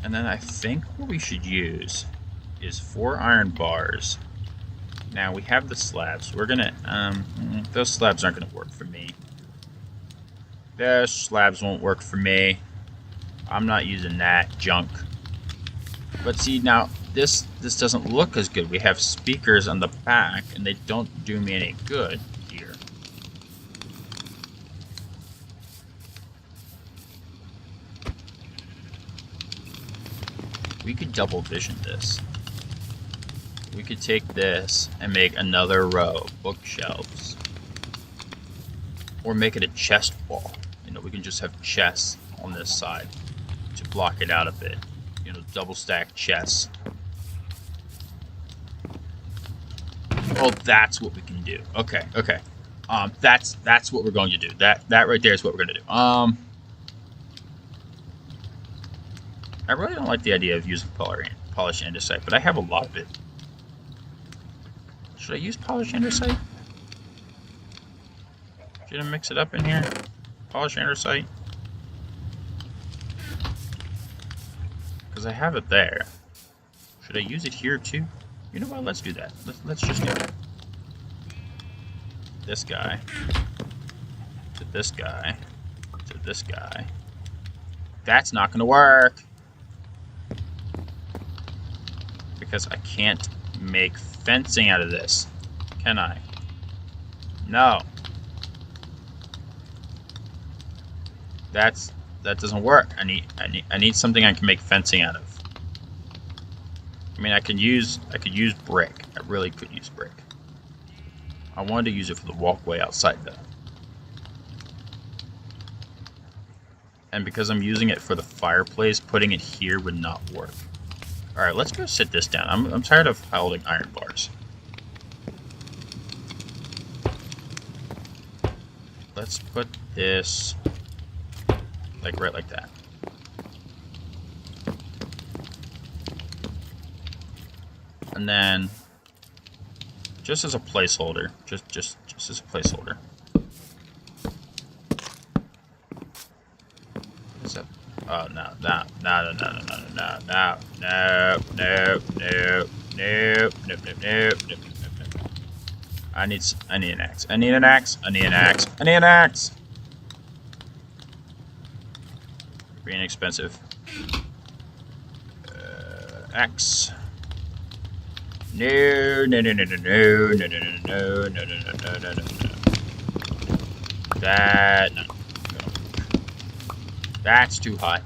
And then I think what we should use is 4 iron bars. Now we have the slabs. We're gonna those slabs aren't gonna work for me. Those slabs won't work for me. I'm not using that junk. But see, now this doesn't look as good. We have speakers on the back and they don't do me any good here. We could double vision this. We could take this and make another row of bookshelves. Or make it a chest wall. You know, we can just have chests on this side to block it out a bit. You know, double stack chests. Oh, that's what we can do. Okay, okay. That's what we're going to do. That right there is what we're gonna do. I really don't like the idea of using polished andesite, but I have a lot of it. Should I use polished andesite? Should I mix it up in here? Polished andesite? Because I have it there. Should I use it here too? You know what? Let's do that. Let's just do that. This guy. To this guy. To this guy. That's not going to work. Because I can't make fencing out of this. Can I? No. That doesn't work. I need something I can make fencing out of. I mean, I could use brick. I really could use brick. I wanted to use it for the walkway outside though. And because I'm using it for the fireplace, putting it here would not work. Alright, let's go sit this down. I'm tired of holding iron bars. Let's put this like right like that. And then just as a placeholder, just as a placeholder. What's that? Oh no. I need an axe. I need an axe. Being expensive. Axe. No. That no. That's too high.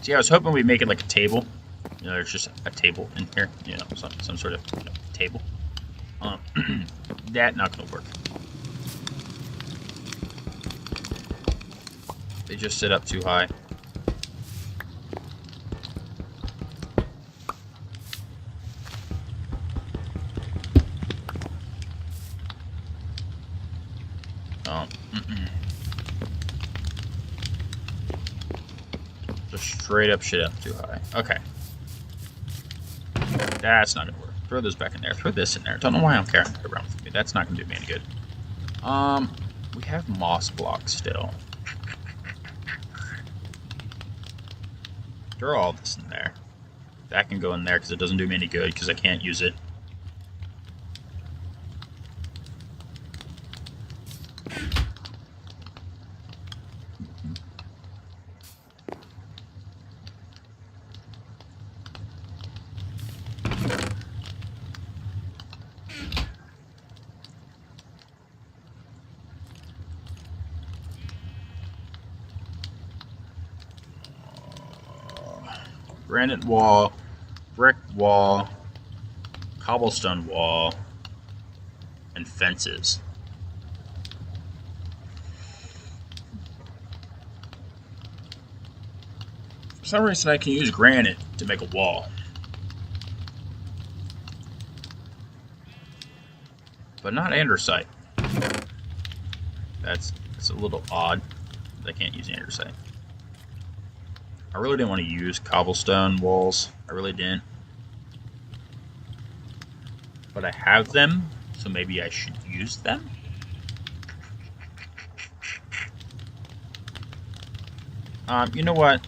See, I was hoping we'd make it like a table. You know, there's just a table in here. You know, some sort of table. That not gonna work. They just sit up too high. Just straight up shit up too high. Okay. That's not gonna work. Throw those back in there. Throw this in there. Don't know why I'm carrying it around with me. That's not gonna do me any good. We have moss blocks still. Throw all this in there. That can go in there because it doesn't do me any good because I can't use it. Granite wall, brick wall, cobblestone wall, and fences. For some reason I can use granite to make a wall. But not andesite. That's a little odd. I can't use andesite. I really didn't want to use cobblestone walls. I really didn't. But I have them, so maybe I should use them. You know what?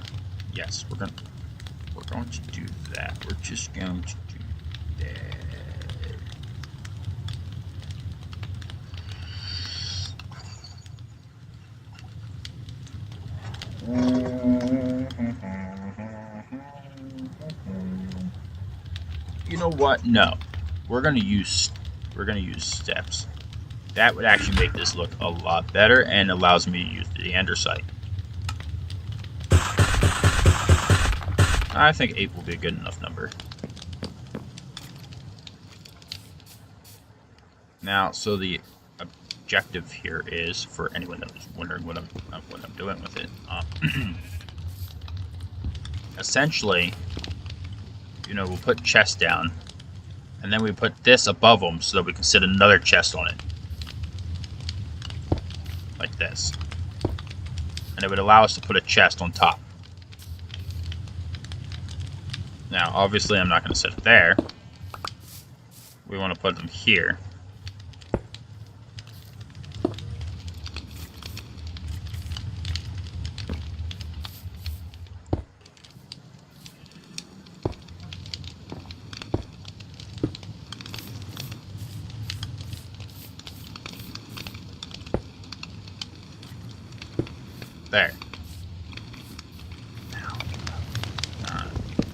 Yes, we're going to do that. We're just going to do that. You know what? No. We're gonna use steps. That would actually make this look a lot better and allows me to use the andesite. I think 8 will be a good enough number. Now, so the objective here is, for anyone that was wondering what I'm doing with it, essentially, you know, we'll put chests down, and then we put this above them so that we can sit another chest on it, like this, and it would allow us to put a chest on top. Now, obviously, I'm not going to sit it there. We want to put them here. There. Now,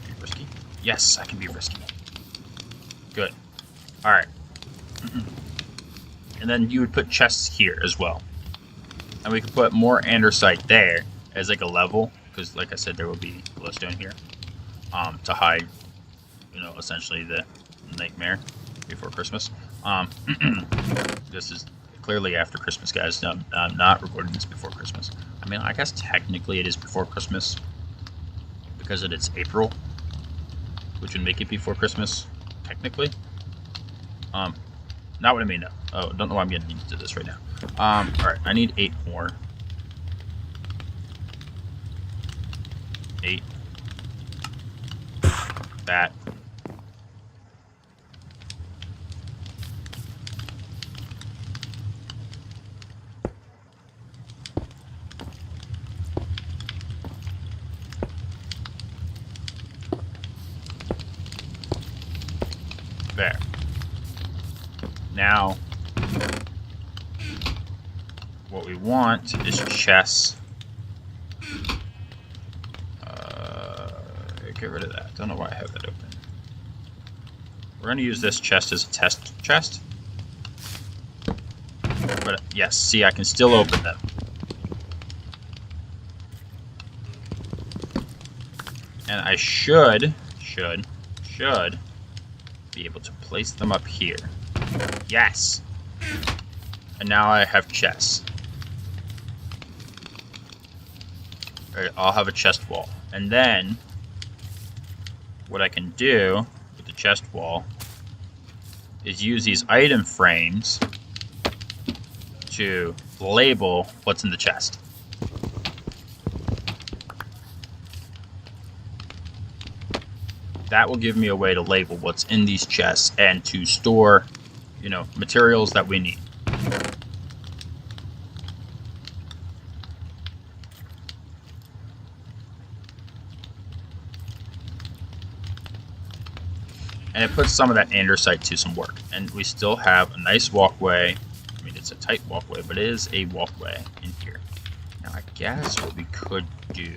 be risky. Yes, I can be risky. Good. All right. And then you would put chests here as well. And we could put more andesite there as like a level, because like I said, there will be glowstone here, to hide, you know, essentially the nightmare before Christmas. This is clearly after Christmas, guys. No, I'm not recording this before Christmas. I mean, I guess technically it is before Christmas because it's April, which would make it before Christmas, technically. Not what I mean, though. Oh, don't know why I'm getting into this right now. Alright, I need 8 more. 8. That. There. Now, what we want is chests. Get rid of that. Don't know why I have that open. We're going to use this chest as a test chest. But yes, see, I can still open them. And I should be able to place them up here. Yes! And now I have chests. Alright, I'll have a chest wall. And then, what I can do with the chest wall is use these item frames to label what's in the chest. That will give me a way to label what's in these chests and to store, you know, materials that we need. And it puts some of that andesite to some work. And we still have a nice walkway. I mean, it's a tight walkway, but it is a walkway in here. Now, I guess what we could do,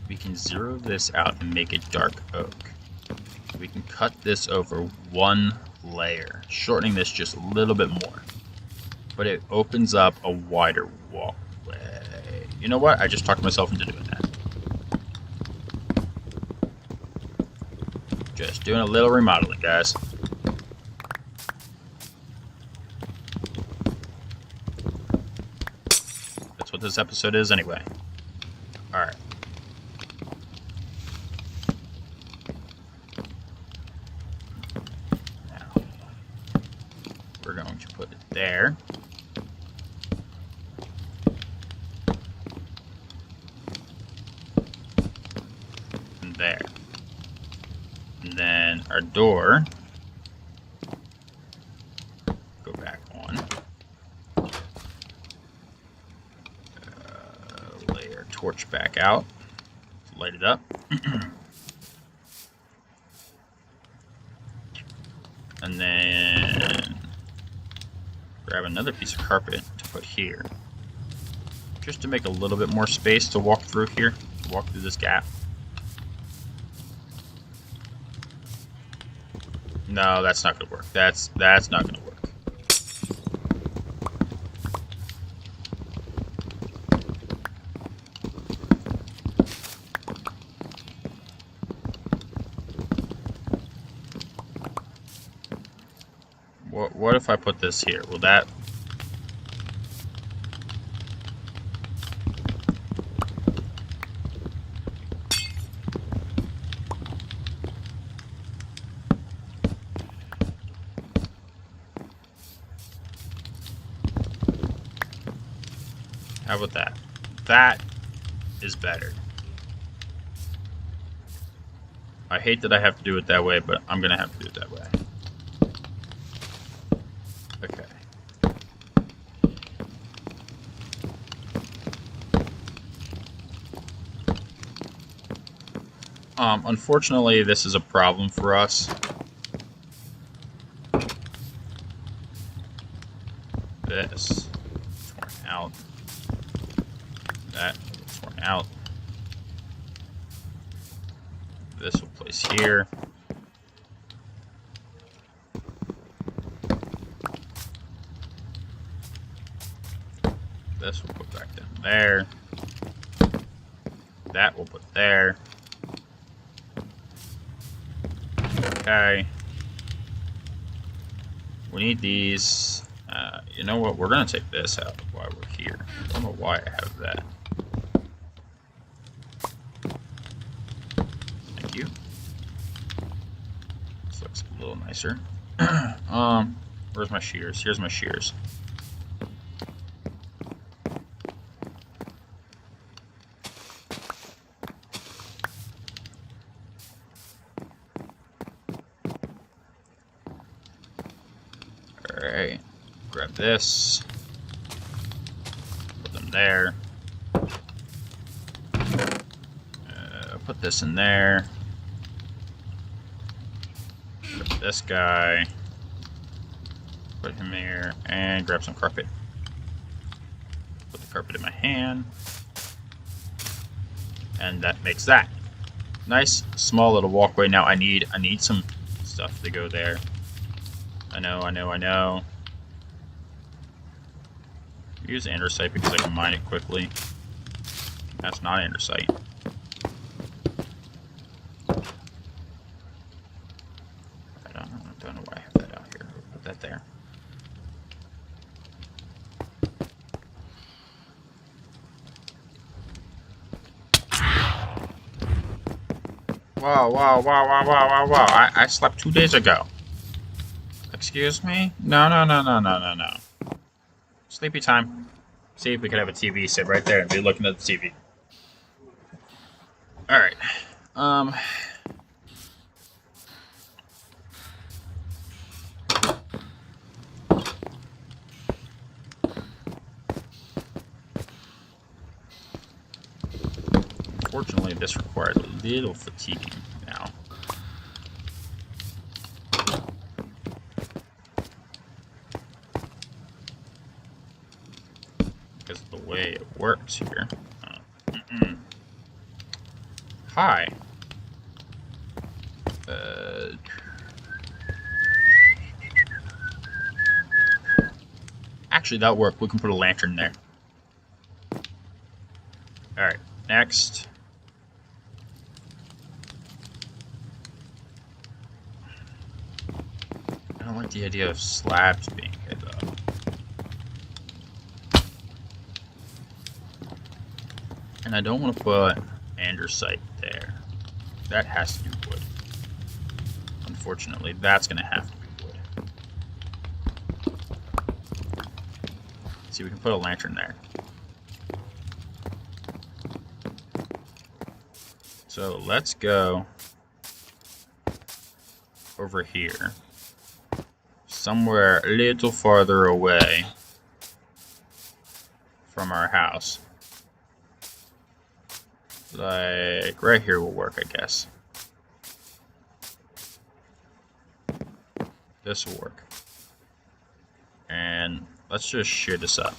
we can zero this out and make it dark oak. We can cut this over one layer, shortening this just a little bit more. But it opens up a wider walkway. You know what? I just talked myself into doing that. Just doing a little remodeling, guys. That's what this episode is anyway. Alright. Now, we're going to put it there. And there. And then our door, go back on, lay our torch back out, light it up, and then grab another piece of carpet to put here, just to make a little bit more space to walk through here, walk through this gap. No, that's not gonna work. That's not gonna work. What if I put this here? Will that... How about that? That is better. I hate that I have to do it that way, but I'm gonna have to do it that way. Okay. Unfortunately, this is a problem for us. This torn out. That torn out. This will place here. This we'll put back in there. That we'll put there. Okay. We need these. You know what? We're going to take this out while we're here. I don't know why I have that. Thank you. This looks a little nicer. Where's my shears? Here's my shears. Alright, grab this, put them there, put this in there, grab this guy, put him there, and grab some carpet. Put the carpet in my hand, and that makes that. Nice, small little walkway. Now I need some stuff to go there. I know. Use andesite because I can mine it quickly. That's not andesite. I don't know why I have that out here. Put that there. Wow. I slept 2 days ago. Excuse me? No. Sleepy time. See if we could have a TV sit right there and be looking at the TV. Alright. Unfortunately, this requires a little fatiguing now. Because of the way it works here. Hi. Actually, that'll work. We can put a lantern there. Alright, next. I don't like the idea of slabs being hit up. And I don't want to put andesite there. That has to be wood. Unfortunately, that's going to have to be wood. See, we can put a lantern there. So let's go over here. Somewhere a little farther away from our house. Like, right here will work, I guess. This will work. And let's just shear this up.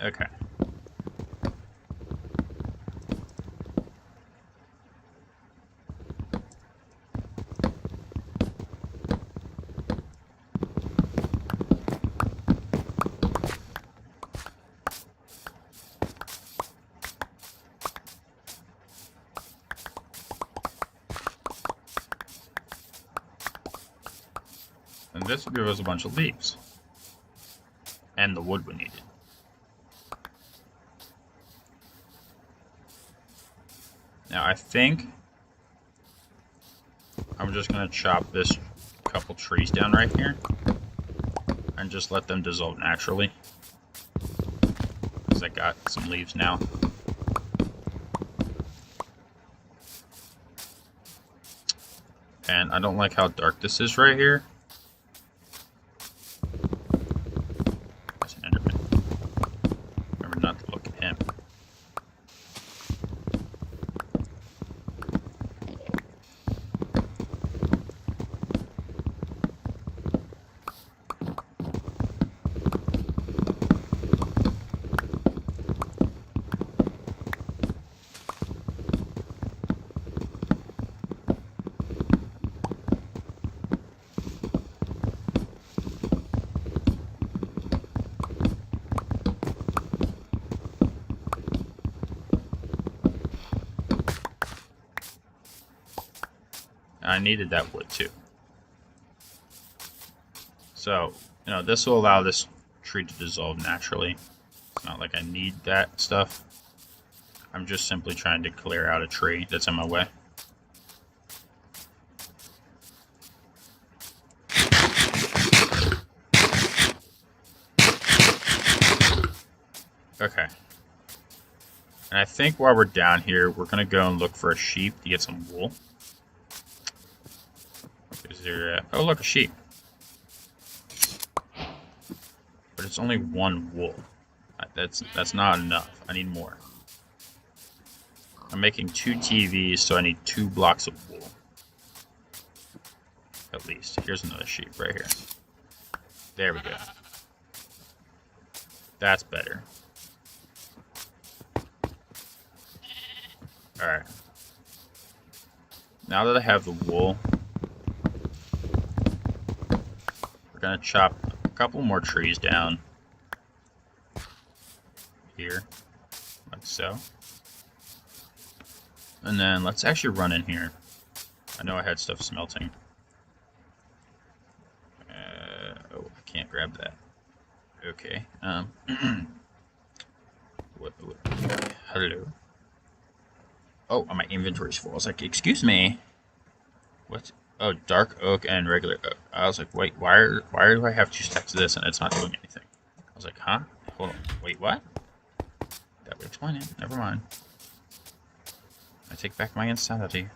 Okay. And this will give us a bunch of leaves. And the wood we needed. Now I think I'm just going to chop this couple trees down right here and just let them dissolve naturally. because I got some leaves now. And I don't like how dark this is right here. That's an Enderman. Remember not to look at him. I needed that wood too. So, this will allow this tree to dissolve naturally. It's not like I need that stuff. I'm just simply trying to clear out a tree that's in my way. Okay. And I think while we're down here, we're going to go and look for a sheep to get some wool. Is there oh, look, a sheep. But it's only one wool. That's not enough. I need more. I'm making 2 TVs, so I need 2 blocks of wool. At least. Here's another sheep right here. There we go. That's better. Alright. Now that I have the wool, we're going to chop a couple more trees down. Here. Like so. And then let's actually run in here. I know I had stuff smelting. Oh, I can't grab that. Okay. Hello. Oh, my inventory's full. I was like, excuse me. What? Oh, dark oak and regular oak. I was like, wait, why do I have 2 stacks of this and it's not doing anything? I was like, huh? Hold on. Wait, what? That would explain it. Never mind. I take back my insanity.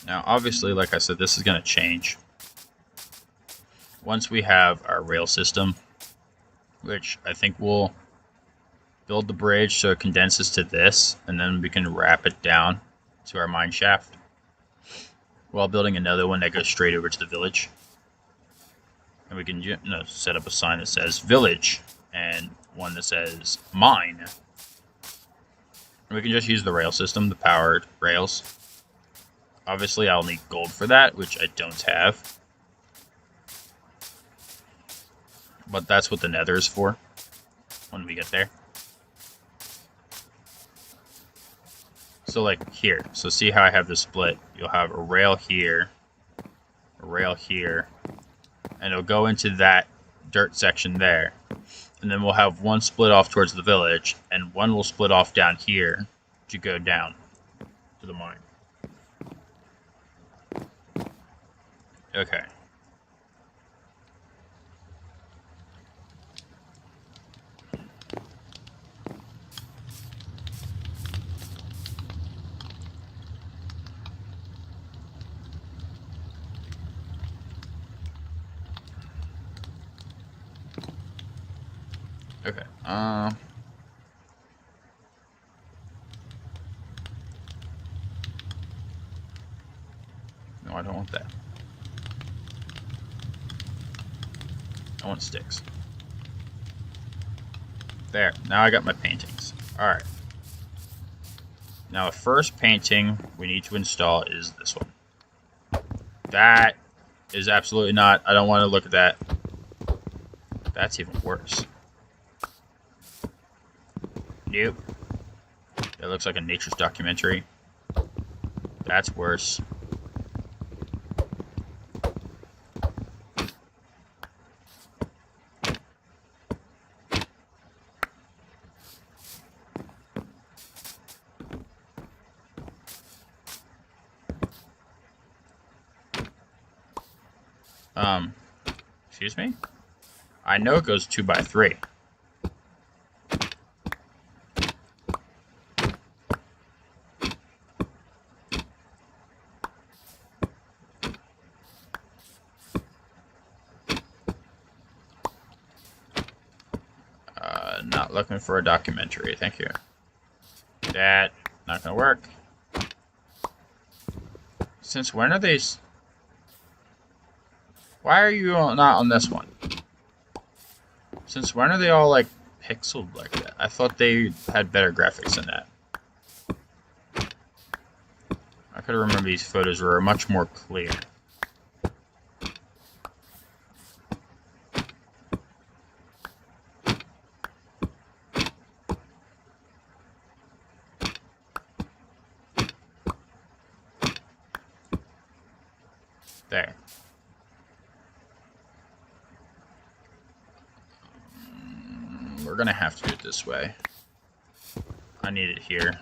Now, obviously, like I said, this is going to change. Once we have our rail system, which I think we'll build the bridge so it condenses to this, and then we can wrap it down to our mine shaft while building another one that goes straight over to the village. And we can set up a sign that says village and one that says mine. And we can just use the rail system, the powered rails. Obviously, I'll need gold for that, which I don't have. But that's what the nether is for when we get there. So like here, so see how I have this split? You'll have a rail here, and it'll go into that dirt section there. And then we'll have one split off towards the village, and one will split off down here to go down to the mine. Okay. Okay. No, I don't want that. I want sticks. There. Now I got my paintings. Alright. Now the first painting we need to install is this one. That is absolutely not. I don't want to look at that. That's even worse. Nope. That looks like a nature's documentary. That's worse. Excuse me? I know it goes 2 by 3. Not looking for a documentary, thank you. That, not gonna work. Since when are they... Why are you not on this one? Since when are they all, like, pixeled like that? I thought they had better graphics than that. I could remember these photos were much more clear. There. We're gonna have to do it this way. I need it here.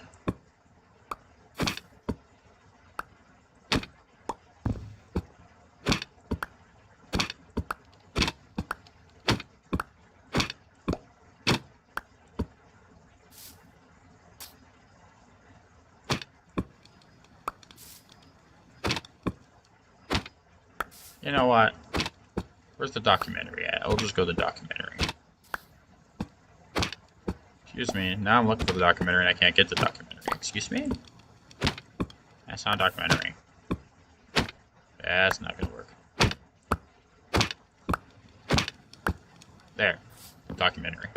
You know what? Where's the documentary at? I'll just go to the documentary. Excuse me. Now I'm looking for the documentary and I can't get the documentary. Excuse me? That's not a documentary. That's not gonna work. There. Documentary.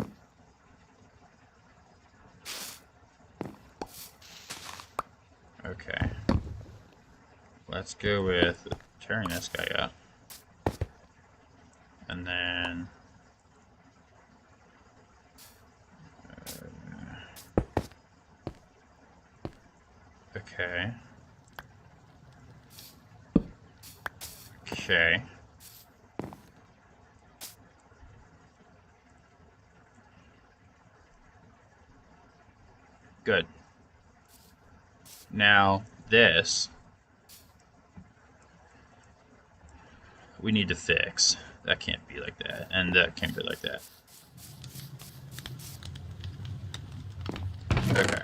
Okay. Let's go with tearing this guy up. And then... okay. Okay. Good. Now, this... we need to fix. That can't be like that, and that can't be like that. Okay.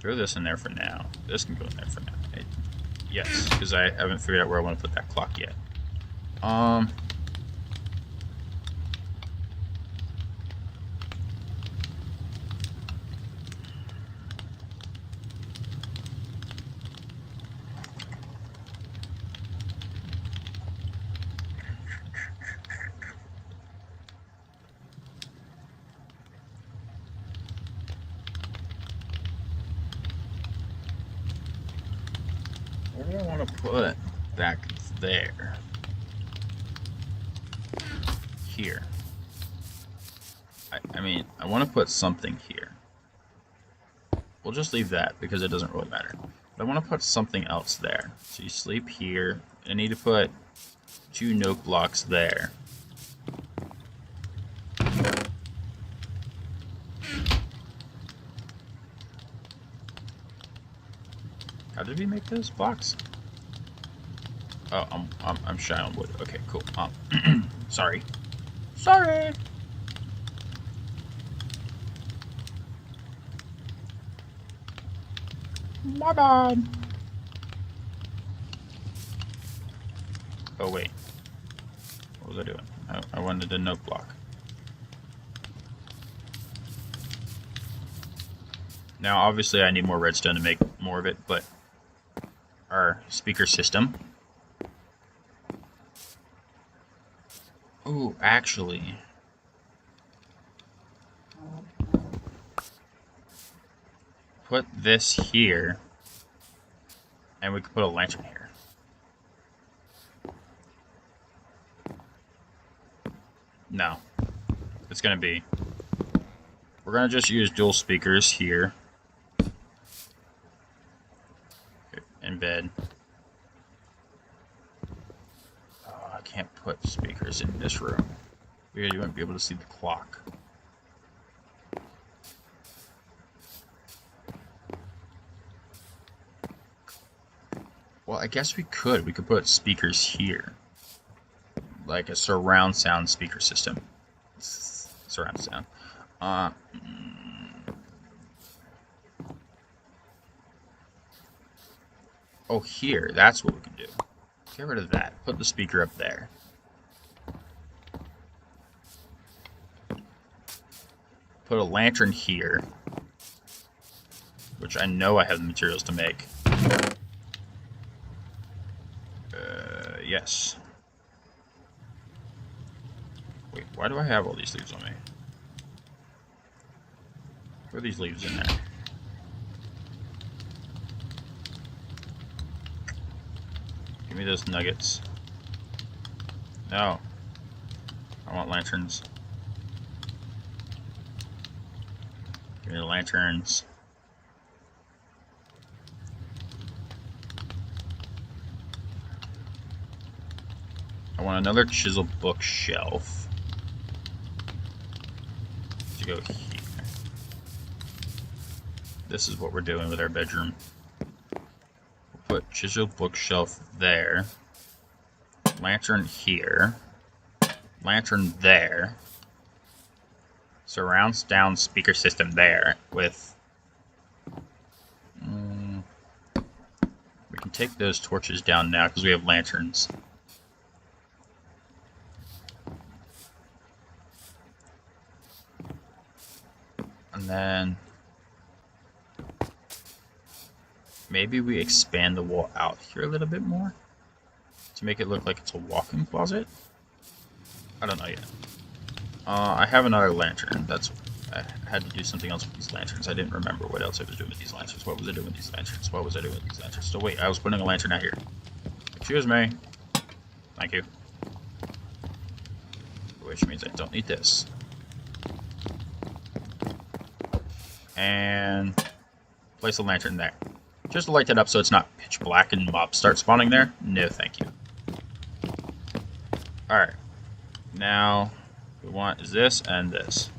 Throw this in there for now. This can go in there for now. Yes, because I haven't figured out where I want to put that clock yet. Where do I want to put back there? Here. I mean, I want to put something here. We'll just leave that because it doesn't really matter. But I want to put something else there. So you sleep here. I need to put 2 note blocks there. How did we make those blocks? Oh, I'm shy on wood. Okay, cool. Sorry. Sorry. My bad. Oh wait. What was I doing? I wanted a note block. Now, obviously, I need more redstone to make more of it, but our speaker system. Oh, actually. Put this here, and we could put a lantern here. No. It's gonna be... we're gonna just use dual speakers here. In bed. Oh, I can't put speakers in this room. You won't be able to see the clock. Well, I guess we could. We could put speakers here. like a surround sound speaker system. Surround sound. Oh, here. That's what we can do. Get rid of that. Put the speaker up there. Put a lantern here, which I know I have the materials to make. Yes. Wait, why do I have all these leaves on me? Where are these leaves in there? Give me those nuggets. No. I want lanterns. Give me the lanterns. I want another chisel bookshelf to go here. This is what we're doing with our bedroom. We'll put chisel bookshelf there. Lantern here. Lantern there. Surround sound speaker system there with... we can take those torches down now because we have lanterns. And then maybe we expand the wall out here a little bit more to make it look like it's a walk-in closet. I don't know yet. I have another lantern. I had to do something else with these lanterns. I didn't remember what else I was doing with these lanterns. What was I doing with these lanterns? What was I doing with these lanterns? So wait, I was putting a lantern out here. Excuse me. Thank you. Which means I don't need this. And place a lantern there. Just to light that up so it's not pitch black and mobs start spawning there. No, thank you. Alright. Now, what we want is this and this.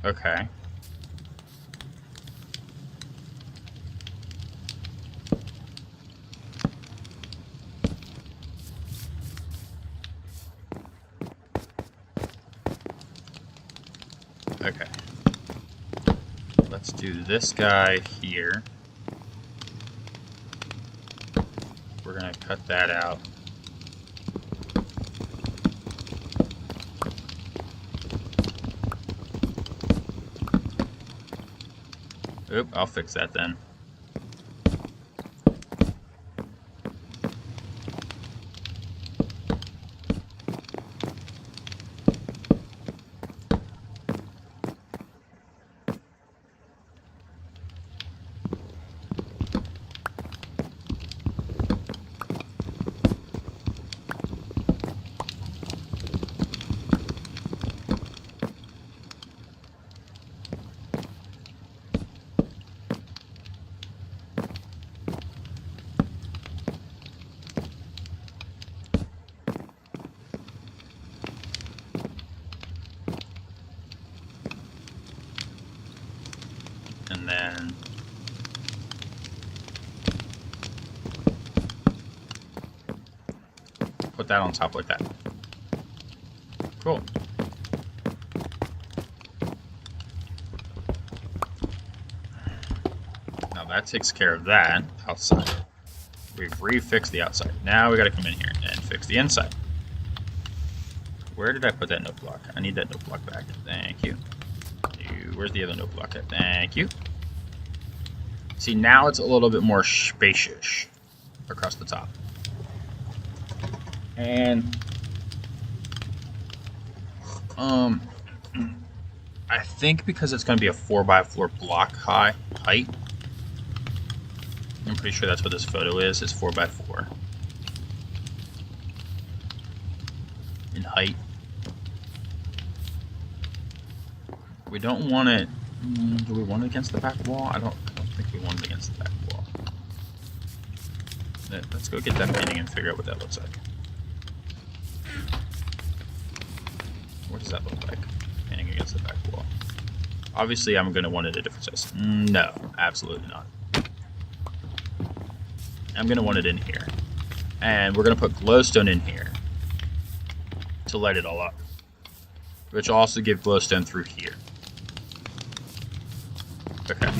Okay. Okay. Let's do this guy here. We're gonna cut that out. Oop, I'll fix that then. And then put that on top like that. Cool. Now that takes care of that outside. We've refixed the outside. Now we gotta come in here and fix the inside. Where did I put that note block? I need that note block back. Thank you. Where's the other note block at? Thank you. See, now it's a little bit more spacious across the top. And I think because it's going to be a 4x4 block height, I'm pretty sure that's what this photo is. It's 4x4 in height. We don't want it Do we want it against the back wall? I don't think we want it against the back wall. Let's go get that painting and figure out what that looks like. What does that look like? Painting against the back wall. Obviously, I'm going to want it a different size. No, absolutely not. I'm going to want it in here. And we're going to put glowstone in here to light it all up. Which will also give glowstone through here. Okay.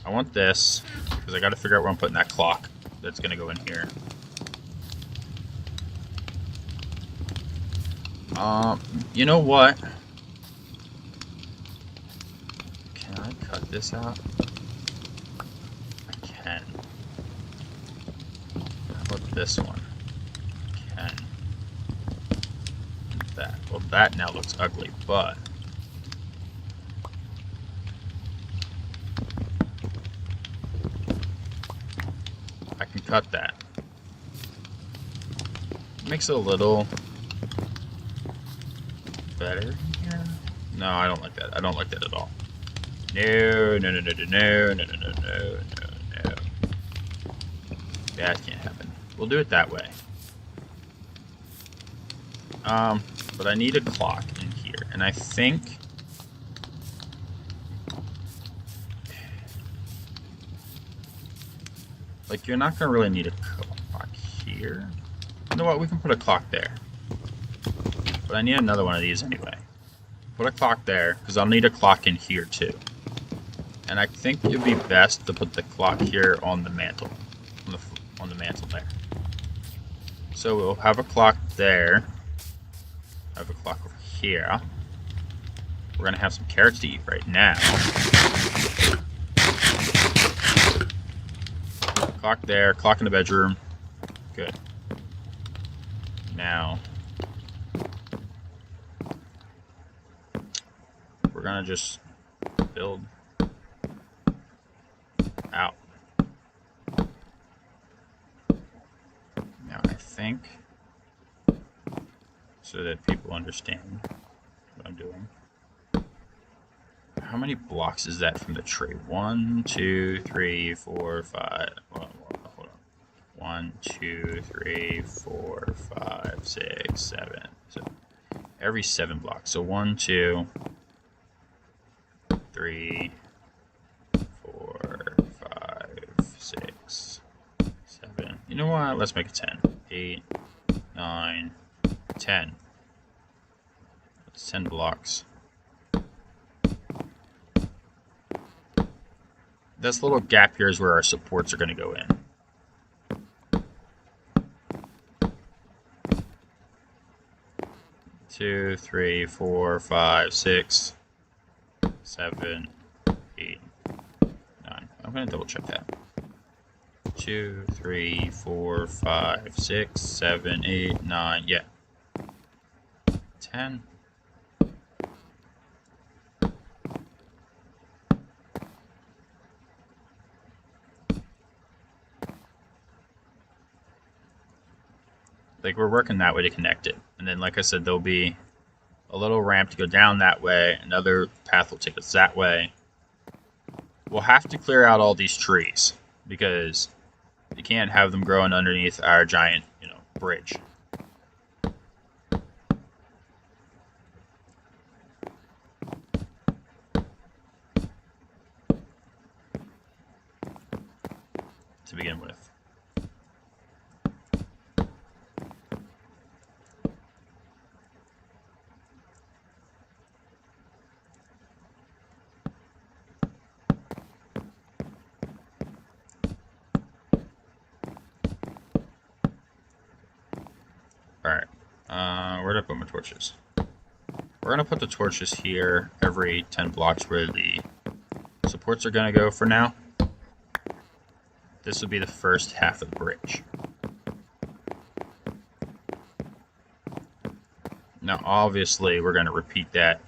I want this, because I got to figure out where I'm putting that clock that's going to go in here. You know what? Can I cut this out? I can. How about this one? I can. That. Well, that now looks ugly, but I can cut that. Makes it a little better here. No, I don't like that. I don't like that at all. No, no, no, no, no, no, no, no, no, no, no. That can't happen. We'll do it that way. But I need a clock in here, and I think like you're not gonna really need a clock here. You know what? We can put a clock there. But I need another one of these anyway. Put a clock there, because I'll need a clock in here too. And I think it would be best to put the clock here on the mantle. On the mantle there. So we'll have a clock there. Have a clock over here. We're going to have some carrots to eat right now. Clock there, clock in the bedroom. Good. Now, we're gonna just build out. Now I think, so that people understand what I'm doing. How many blocks is that from the tree? 1, 2, 3, 4, 5. Hold on. 1, 2, 3, 4, 5, 6, 7. So every 7 blocks. So 1, 2, 3, 4, 5, 6, 7. You know what? Let's make it 10. 8, 9, 10. That's 10 blocks. This little gap here is where our supports are going to go in. 2, 3, 4, 5, 6, 7, 8, 9. I'm going to double check that. 2, 3, 4, 5, 6, 7, 8, 9. Yeah. 10. Like, we're working that way to connect it. And then, like I said, there'll be a little ramp to go down that way. Another path will take us that way. We'll have to clear out all these trees because you can't have them growing underneath our giant, bridge. To begin with. Alright, where did I put my torches? We're going to put the torches here every 10 blocks where the supports are going to go for now. This would be the first half of the bridge. Now, obviously, we're going to repeat that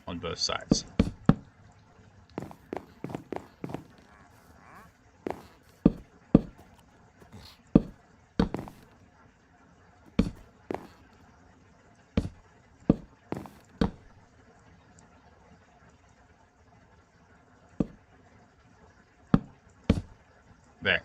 on both sides. There.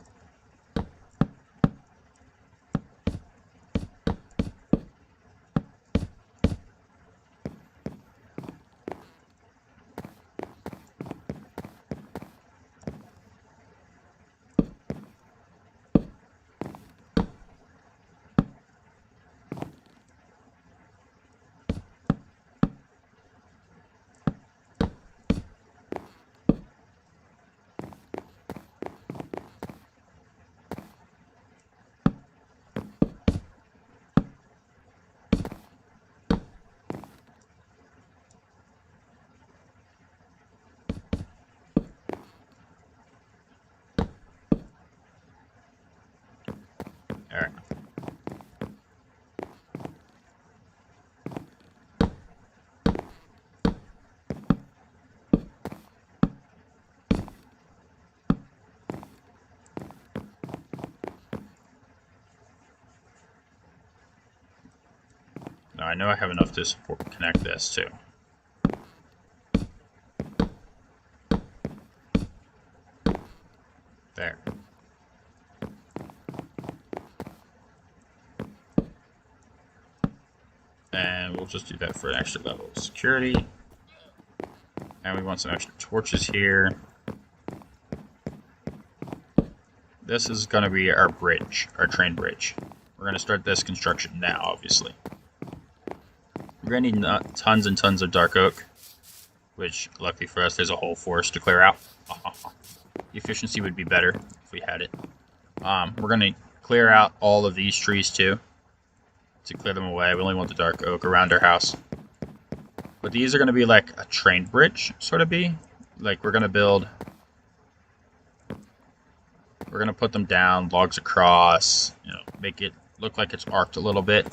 Alright. Now I know I have enough to connect this too. There. And we'll just do that for an extra level of security. And we want some extra torches here. This is going to be our bridge, our train bridge. We're going to start this construction now, obviously. We're going to need tons and tons of dark oak, which, luckily for us, there's a whole forest to clear out. The efficiency would be better if we had it. We're going to clear out all of these trees, too, to clear them away. We only want the dark oak around our house. But these are going to be like a train bridge, sort of be. Like, we're going to build... We're going to put them down, logs across, you know, make it look like it's arced a little bit.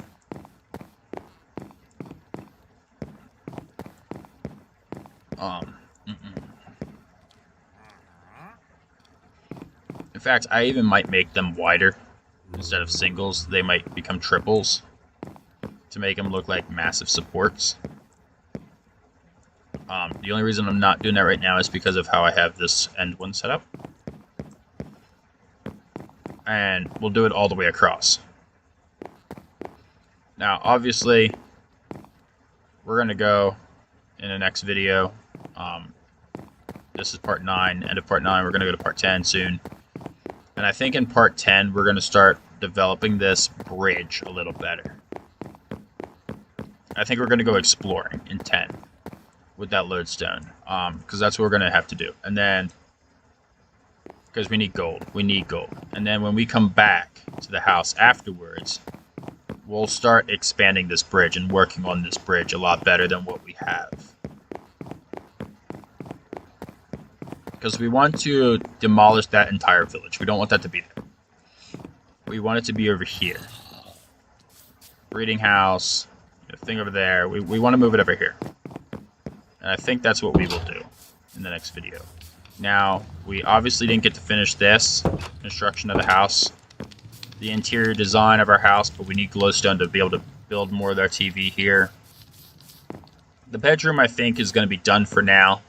In fact, I even might make them wider. Instead of singles, they might become triples to make them look like massive supports. The only reason I'm not doing that right now is because of how I have this end one set up. And we'll do it all the way across. Now, obviously, we're going to go in the next video. This is part 9. End of part 9. We're going to go to part 10 soon. And I think in part 10, we're going to start developing this bridge a little better. I think we're going to go exploring in 10 with that lodestone. Because that's what we're going to have to do. And then... because we need gold. We need gold. And then when we come back to the house afterwards, we'll start expanding this bridge and working on this bridge a lot better than what we have. Because we want to demolish that entire village. We don't want that to be there. We want it to be over here. Breeding house, the thing over there. We want to move it over here. And I think that's what we will do in the next video. Now, we obviously didn't get to finish this construction of the house, the interior design of our house, but we need glowstone to be able to build more of our TV here. The bedroom, I think, is going to be done for now.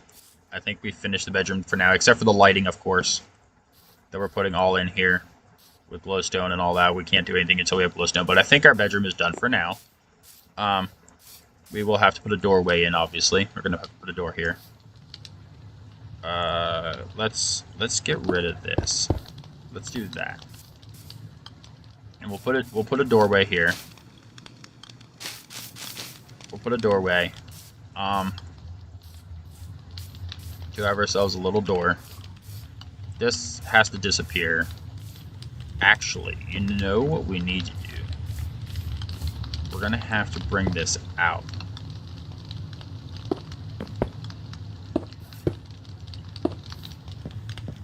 I think we finished the bedroom for now, except for the lighting, of course, that we're putting all in here with glowstone and all that. We can't do anything until we have glowstone, but I think our bedroom is done for now. We will have to put a doorway in, obviously. We're going to put a door here. Let's get rid of this. Let's do that. And we'll put a doorway here. We'll put a doorway. To have ourselves a little door. This has to disappear. Actually, you know what we need to do? We're gonna have to bring this out.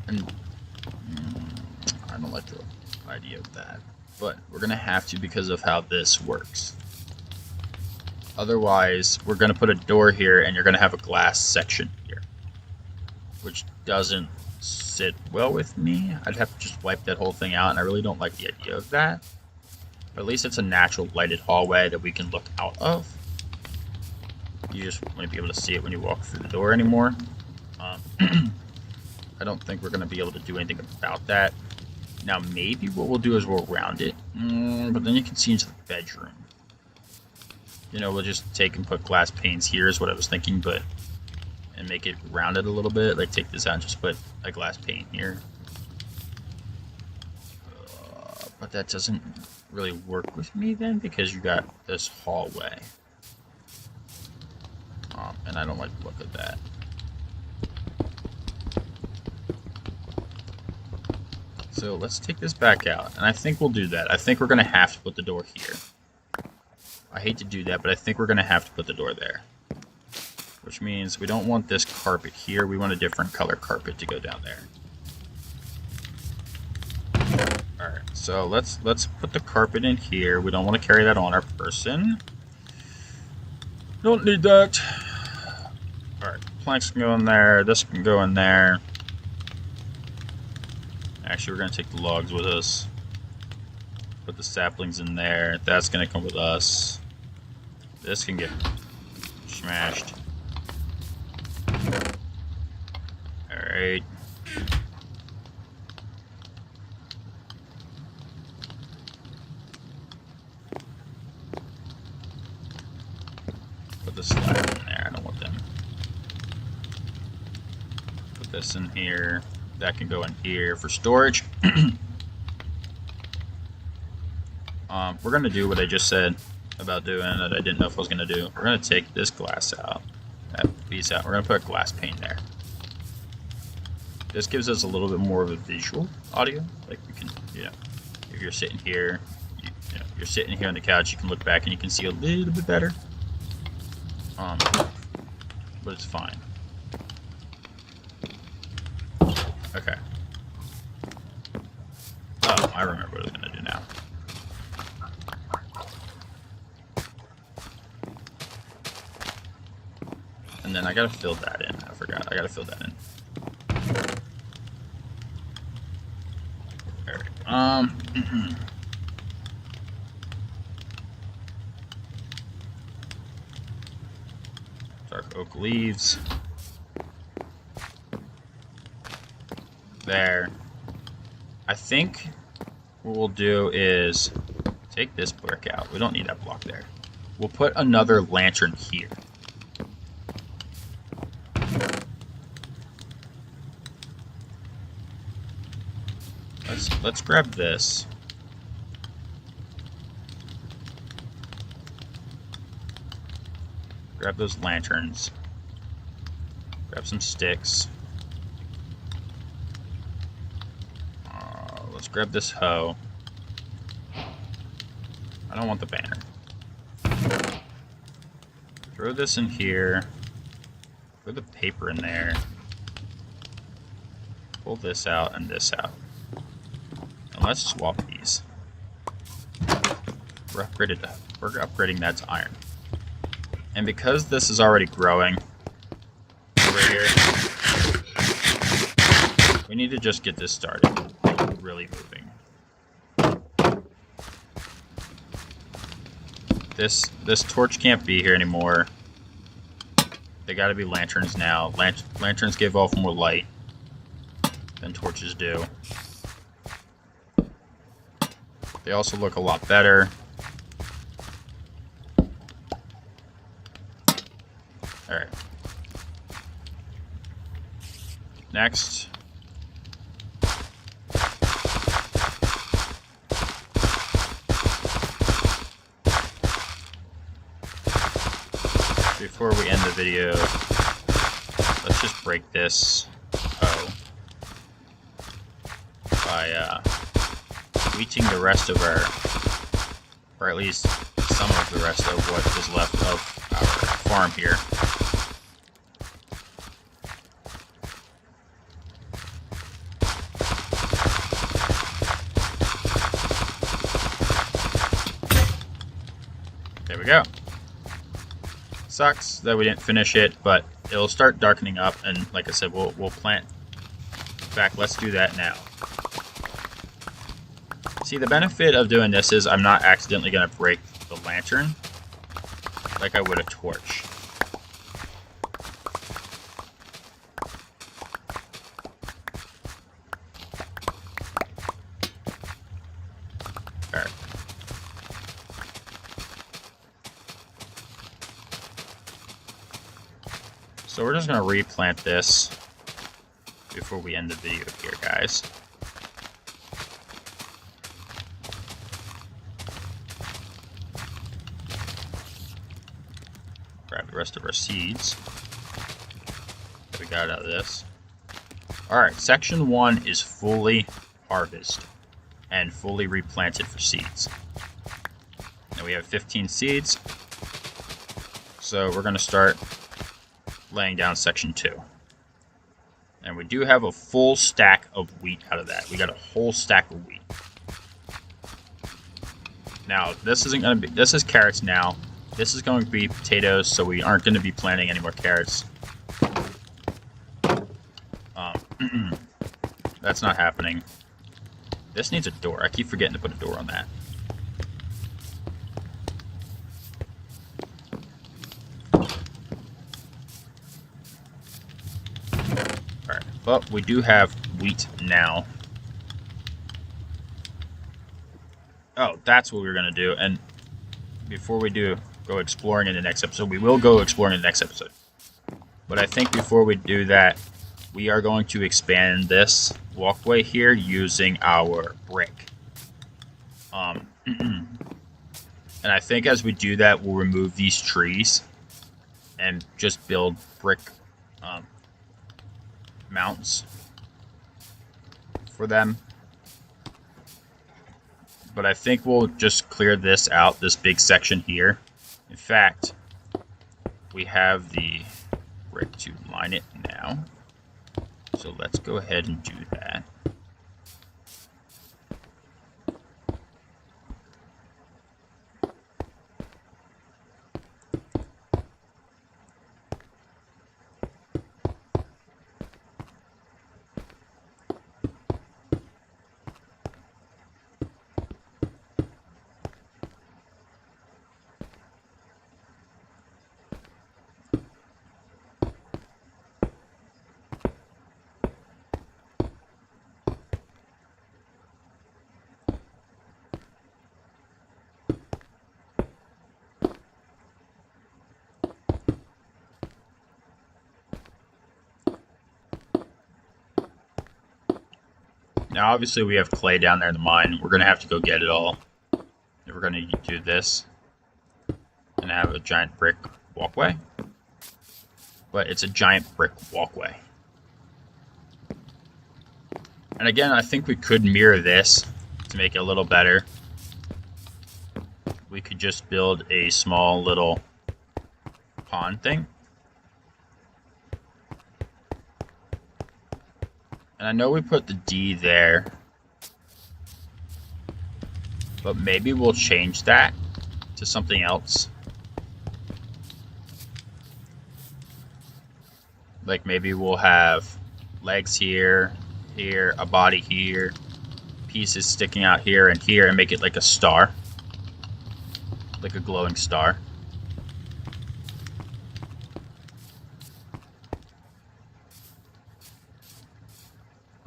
And I don't like the idea of that, but we're gonna have to because of how this works. Otherwise, we're gonna put a door here and you're gonna have a glass section here, which doesn't sit well with me. I'd have to just wipe that whole thing out, and I really don't like the idea of that. But at least it's a natural lighted hallway that we can look out of. You just won't be able to see it when you walk through the door anymore. I don't think we're going to be able to do anything about that. Now maybe what we'll do is we'll round it, but then you can see into the bedroom. You know, we'll just take and put glass panes here is what I was thinking, but and make it rounded a little bit. Like take this out and just put a glass pane here. But that doesn't really work with me then because you got this hallway. And I don't like the look of that. So let's take this back out, and I think we'll do that. I think we're going to have to put the door here. I hate to do that, but I think we're going to have to put the door there. Which means we don't want this carpet here. We want a different color carpet to go down there. Alright, so let's put the carpet in here. We don't want to carry that on our person. Don't need that. Alright, planks can go in there. This can go in there. Actually, we're going to take the logs with us. Put the saplings in there. That's going to come with us. This can get smashed. Alright. Put the slab in there. I don't want them. Put this in here. That can go in here for storage. We're going to do what I just said about doing that I didn't know if I was going to do. We're going to take this glass out, that piece out. We're going to put a glass pane there. This gives us a little bit more of a visual audio. Like we can, you know, if you're sitting here, you're sitting here on the couch, you can look back and you can see a little bit better. But it's fine. Okay. Oh, I remember what I was going to do now. And then I got to fill that in. I forgot. I got to fill that in. Alright. Dark oak leaves. There. I think what we'll do is take this brick out. We don't need that block there. We'll put another lantern here. Let's grab this. Grab those lanterns. Grab some sticks. Let's grab this hoe. I don't want the banner. Throw this in here. Throw the paper in there. Pull this out and this out. And let's swap these. We're upgrading that to iron. And because this is already growing over here, we need to just get this started. Really moving. This torch can't be here anymore. They gotta be lanterns now. Lanterns give off more light than torches do. They also look a lot better. Alright. Next. Before we end the video, let's just break this hoe by wheating the rest of our, or at least some of the rest of what is left of our farm here. There we go. Sucks that we didn't finish it, but it'll start darkening up, and like I said, we'll plant. In fact, let's do that now. See, the benefit of doing this is I'm not accidentally going to break the lantern like I would a torch. So we're just going to replant this before we end the video here, guys. Grab the rest of our seeds that we got out of this. Alright, section 1 is fully harvested and fully replanted for seeds. Now we have 15 seeds, so we're going to start laying down section 2. And we do have a full stack of wheat out of that. We got a whole stack of wheat. Now, this isn't going to be, this is carrots now. This is going to be potatoes, so we aren't going to be planting any more carrots. That's not happening. This needs a door. I keep forgetting to put a door on that. Alright, but we do have wheat now. Oh, that's what we were going to do. And before we do go exploring in the next episode, we will go exploring in the next episode. But I think before we do that, we are going to expand this walkway here using our brick. And I think as we do that, we'll remove these trees and just build brick mounts for them. But I think we'll just clear this out, this big section here. In fact, we have the brick to line it now. So let's go ahead and do that. Now, obviously, we have clay down there in the mine. We're going to have to go get it all. And we're going to do this and have a giant brick walkway. But it's a giant brick walkway. And again, I think we could mirror this to make it a little better. We could just build a small little pond thing. And I know we put the D there, but maybe we'll change that to something else. Like maybe we'll have legs here, here, a body here, pieces sticking out here and here, and make it like a star. Like a glowing star.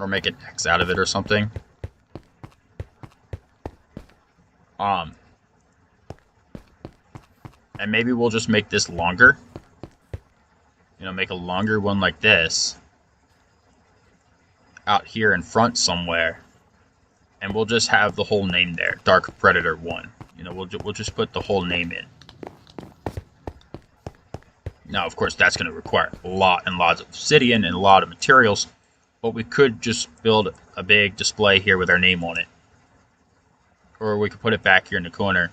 Or make an X out of it or something. And maybe we'll just make this longer. You know, make a longer one like this. Out here in front somewhere. And we'll just have the whole name there. Dark Predator 1. You know, we'll just put the whole name in. Now, of course, that's going to require a lot and lots of obsidian and a lot of materials. But we could just build a big display here with our name on it. Or we could put it back here in the corner.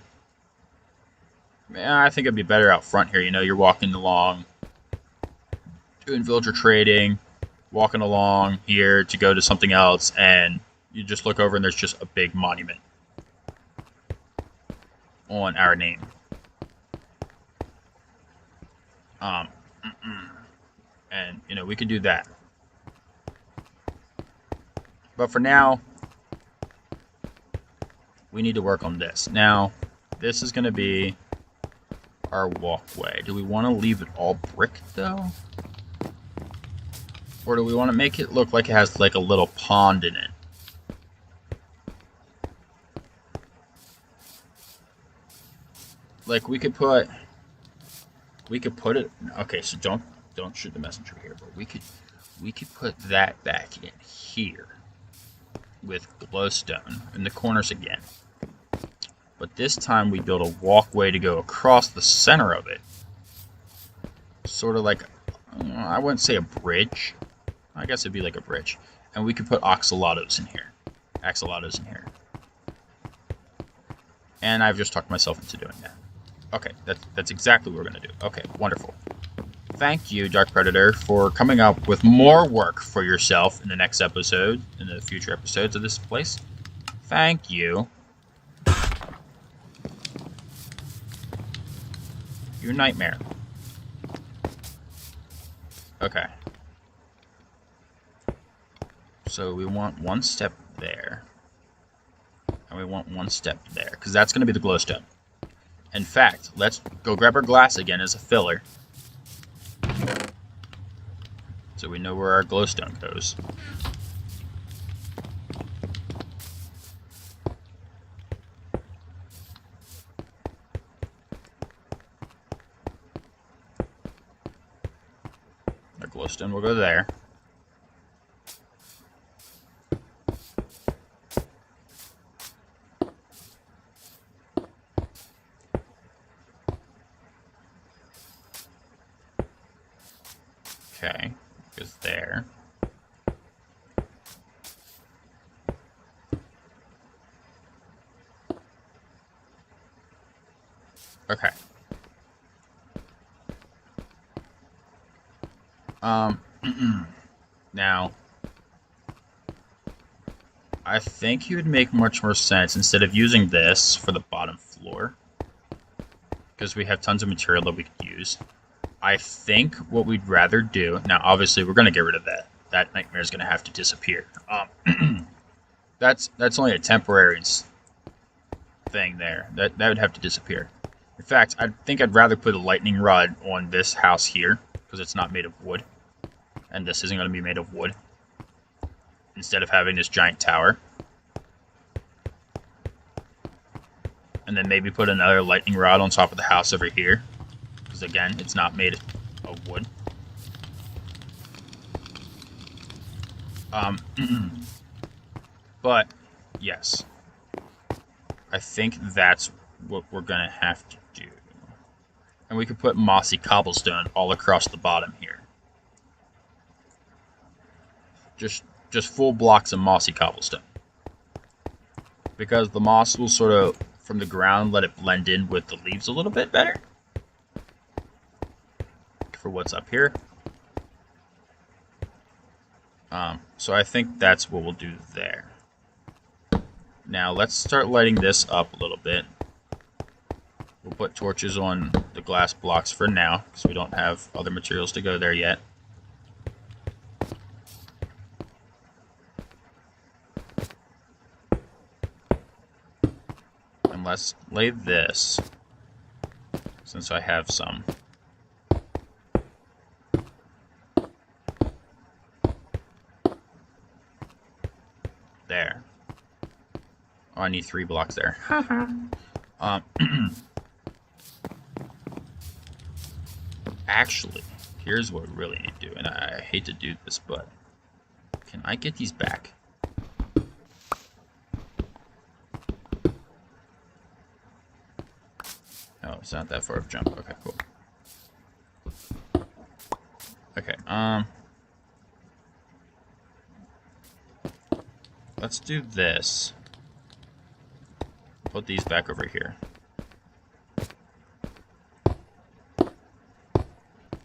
I think it'd be better out front here. You know, you're walking along, doing villager trading, walking along here to go to something else, and you just look over and there's just a big monument on our name. And, you know, we could do that. But for now, we need to work on this. Now, this is going to be our walkway. Do we want to leave it all brick, though? Or do we want to make it look like it has, like, a little pond in it? Like, we could put it... Okay, so don't shoot the messenger here, but we could put that back in here with glowstone in the corners again. But this time we build a walkway to go across the center of it. Sort of like, I wouldn't say a bridge. I guess it'd be like a bridge. And we could put axolotls in here. And I've just talked myself into doing that. Okay, that's exactly what we're going to do. Okay, wonderful. Thank you, Dark Predator, for coming up with more work for yourself in the next episode, in the future episodes of this place. Thank you. Your nightmare. Okay. So we want one step there. And we want one step there, because that's going to be the glowstone. In fact, let's go grab our glass again as a filler. So we know where our glowstone goes. Our glowstone will go there. Okay, goes there. Okay. Now, I think he would make much more sense instead of using this for the bottom floor, because we have tons of material that we could use. I think what we'd rather do, now obviously we're going to get rid of that. That nightmare is going to have to disappear. That's only a temporary thing there. That would have to disappear. In fact, I think I'd rather put a lightning rod on this house here, because it's not made of wood. And this isn't going to be made of wood. Instead of having this giant tower. And then maybe put another lightning rod on top of the house over here. Because again, it's not made of wood. But, yes. I think that's what we're going to have to do. And we could put mossy cobblestone all across the bottom here. Just full blocks of mossy cobblestone. Because the moss will sort of, from the ground, let it blend in with the leaves a little bit better. For what's up here. So I think that's what we'll do there. Now let's start lighting this up a little bit. We'll put torches on the glass blocks for now, because we don't have other materials to go there yet. And let's lay this, since I have some. There. Oh, I need 3 blocks there. Actually, here's what we really need to do, and I hate to do this, but can I get these back? Oh, it's not that far of a jump. Okay, cool. Okay, let's do this. Put these back over here.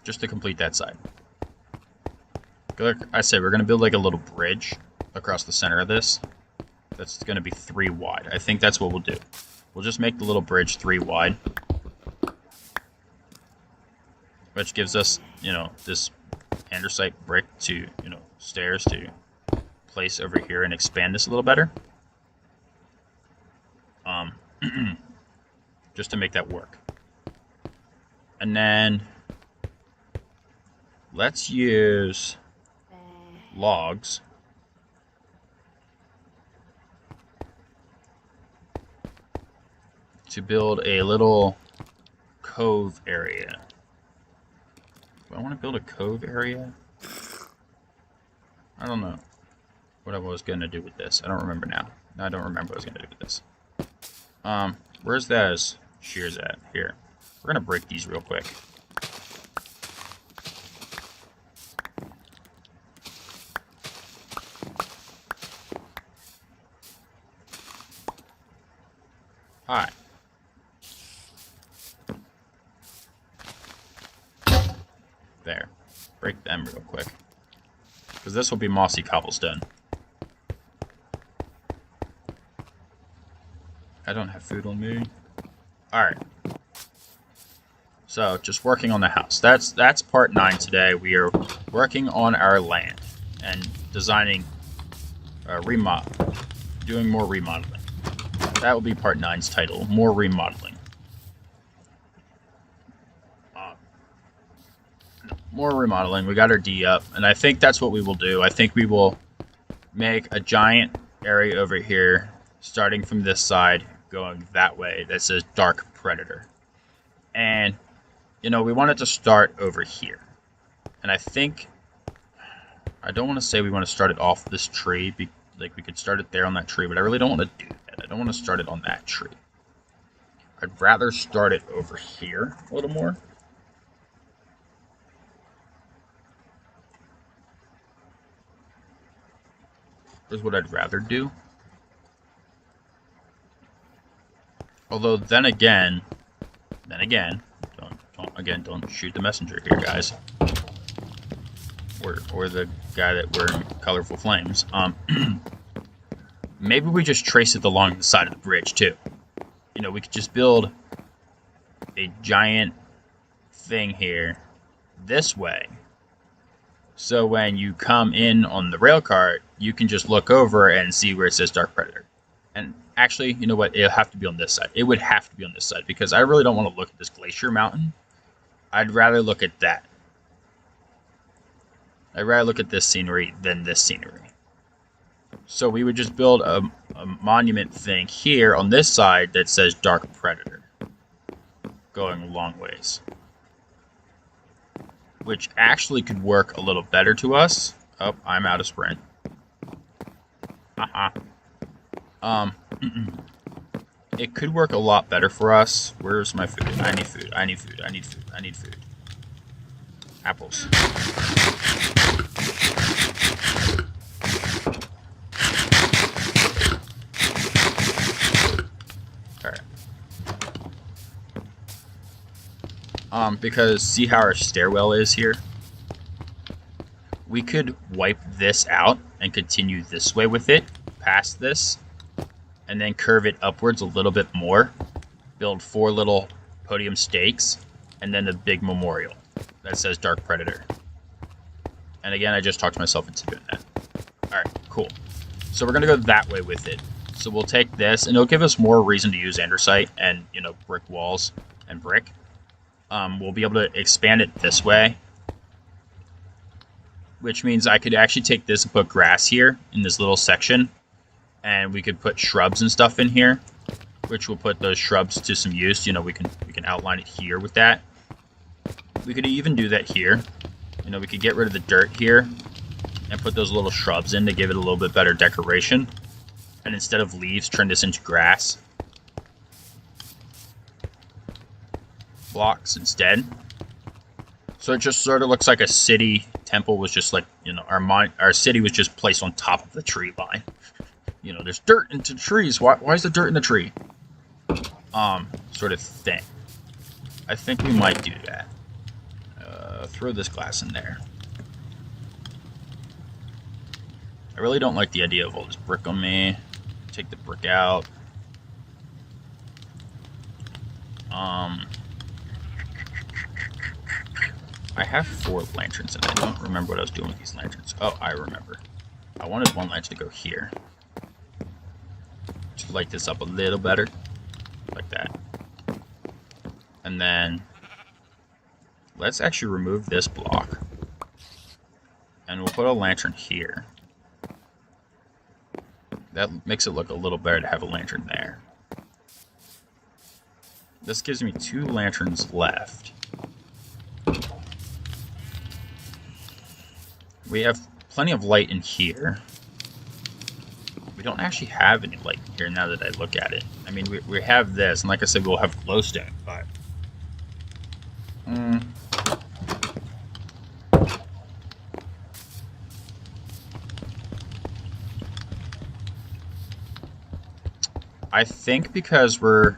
Just to complete that side. Like I said, we're going to build like a little bridge across the center of this. That's going to be 3 wide. I think that's what we'll do. We'll just make the little bridge 3 wide. Which gives us, you know, this andesite brick to, you know, stairs to place over here and expand this a little better. Just to make that work. And then let's use logs to build a little cove area. I I want to build a cove area? I don't know what I was going to do with this. I don't remember now. I don't remember what I was going to do with this. Where's those shears at? Here. We're going to break these real quick. Hi. There. Break them real quick. Because this will be mossy cobblestone. I don't have food on me. Alright. So, just working on the house. That's part 9 today. We are working on our land and designing doing more remodeling. That will be part 9's title, more remodeling. More remodeling. We got our D up, and I think that's what we will do. I think we will make a giant area over here, starting from this side, going that way, that says Dark Predator. And, you know, we want it to start over here. And I think, I don't want to say we want to start it off this tree, like we could start it there on that tree, but I really don't want to do that. I don't want to start it on that tree. I'd rather start it over here a little more. Is what I'd rather do. Although then again, don't shoot the messenger here, guys. Or the guy that wearing colorful flames. Maybe we just trace it along the side of the bridge too. You know, we could just build a giant thing here this way. So when you come in on the rail cart, you can just look over and see where it says Dark Predator. And actually, you know what? It'll have to be on this side. It would have to be on this side because I really don't want to look at this glacier mountain. I'd rather look at that. I'd rather look at this scenery than this scenery. So we would just build a monument thing here on this side that says Dark Predator. Going a long ways. Which actually could work a little better to us. Oh, I'm out of sprint. It could work a lot better for us. Where's my food? I need food. I need food. I need food. I need food. Apples. Alright. Because see how our stairwell is here? We could wipe this out and continue this way with it, past this, and then curve it upwards a little bit more, build 4 little podium stakes, and then the big memorial that says Dark Predator. And again, I just talked myself into doing that. Alright, cool. So we're going to go that way with it. So we'll take this, and it'll give us more reason to use andesite and, you know, brick walls and brick. We'll be able to expand it this way, which means I could actually take this and put grass here in this little section, and we could put shrubs and stuff in here, which will put those shrubs to some use. You know, we can outline it here with that. We could even do that here. You know, we could get rid of the dirt here and put those little shrubs in to give it a little bit better decoration. And instead of leaves, turn this into grass blocks instead. So it just sort of looks like a city temple was just like, you know, our city was just placed on top of the tree line. You know, there's dirt into trees. Why is there dirt in the tree? Sort of thing. I think we might do that. Throw this glass in there. I really don't like the idea of all this brick on me. Take the brick out. I have 4 lanterns and I don't remember what I was doing with these lanterns. Oh, I remember. I wanted one lantern to go here. Just light this up a little better. Like that. And then let's actually remove this block. And we'll put a lantern here. That makes it look a little better to have a lantern there. This gives me 2 lanterns left. We have plenty of light in here. We don't actually have any light in here now that I look at it. I mean, we have this, and like I said, we'll have glowstone, but... I think because what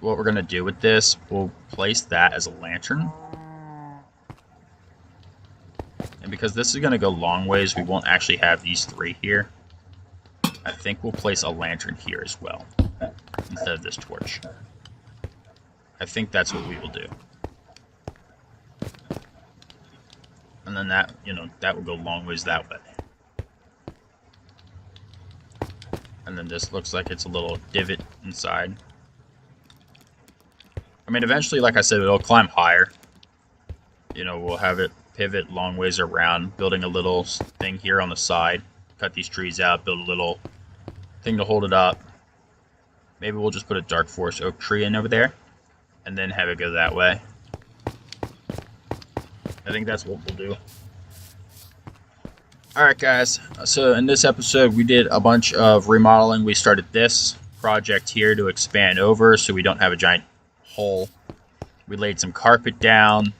we're going to do with this, we'll place that as a lantern. And because this is going to go long ways, we won't actually have these three here. I think we'll place a lantern here as well, instead of this torch. I think that's what we will do. And then that, that will go long ways that way. And then this looks like it's a little divot inside. I mean, eventually, like I said, it'll climb higher. We'll have it pivot long ways around, building a little thing here on the side. Cut these trees out, build a little thing to hold it up. Maybe we'll just put a dark forest oak tree in over there, and then have it go that way. I think that's what we'll do. Alright guys, so in this episode we did a bunch of remodeling. We started this project here to expand over so we don't have a giant hole. We laid some carpet down.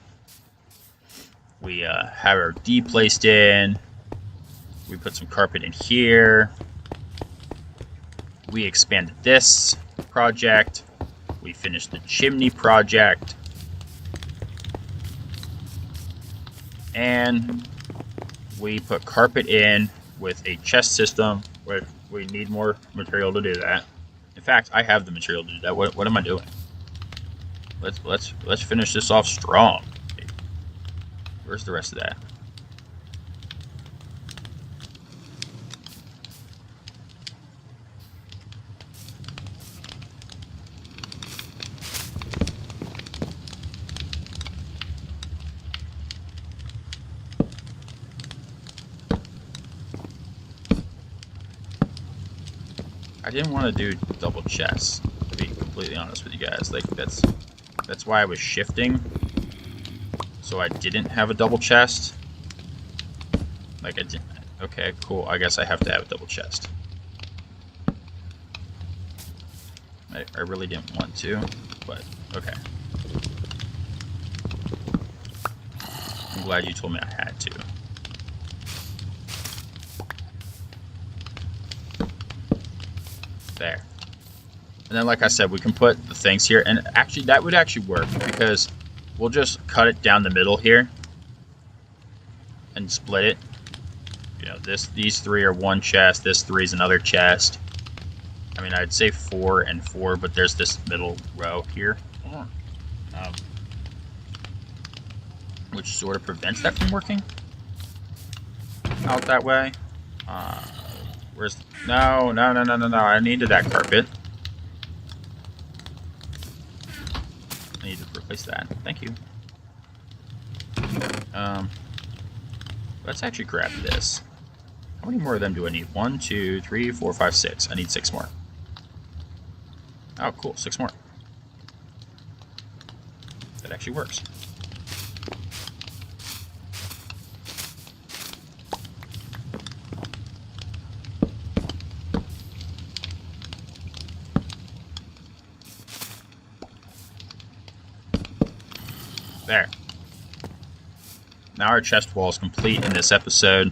We have our D placed in. We put some carpet in here. We expanded this project. We finished the chimney project. And we put carpet in with a chest system, which we need more material to do that. In fact, I have the material to do that. What am I doing? Let's finish this off strong. Where's the rest of that? I didn't want to do double chests, to be completely honest with you guys. Like that's why I was shifting, so I didn't have a double chest. Like I didn't. Okay, cool. I guess I have to have a double chest. I really didn't want to, but okay. I'm glad you told me I had to. There. And then like I said, we can put the things here, and actually that would actually work because we'll just cut it down the middle here and split it. These three are one chest, this three is another chest. I mean, I'd say 4 and 4, but there's this middle row here, which sort of prevents that from working out that way. Where's... No. I needed that carpet. I need to replace that. Thank you. Let's actually grab this. How many more of them do I need? 1, 2, 3, 4, 5, 6. I need 6 more. Oh, cool. 6 more. That actually works. There. Now our chest wall is complete in this episode.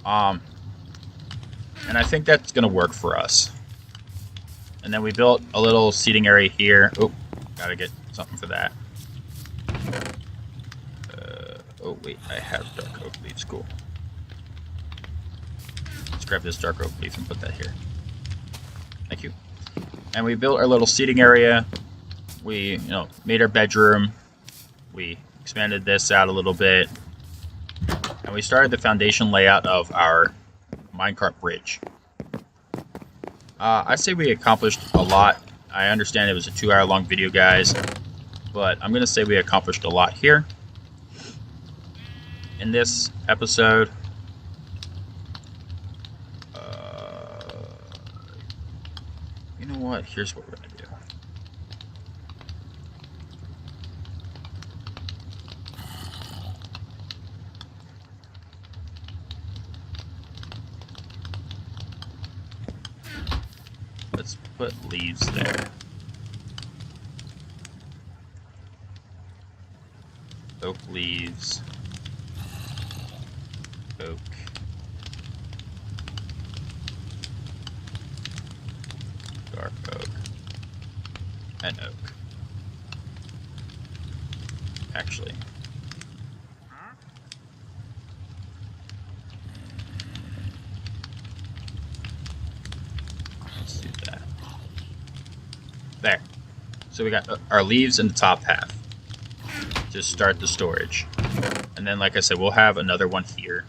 And I think that's going to work for us. And then we built a little seating area here. Oh, gotta get something for that. Oh, wait, I have dark oak leaves. Cool. Let's grab this dark oak leaf and put that here. Thank you. And we built our little seating area. We, made our bedroom. We expanded this out a little bit. And we started the foundation layout of our minecart bridge. I say we accomplished a lot. I understand it was a 2-hour long video, guys, but I'm going to say we accomplished a lot here in this episode. You know what? Here's what we're going to do. let's put leaves there. Oak leaves. Oak. Dark oak. And oak. Actually. Let's do that. There. So we got our leaves in the top half. Just start the storage. And then, like I said, we'll have another one here.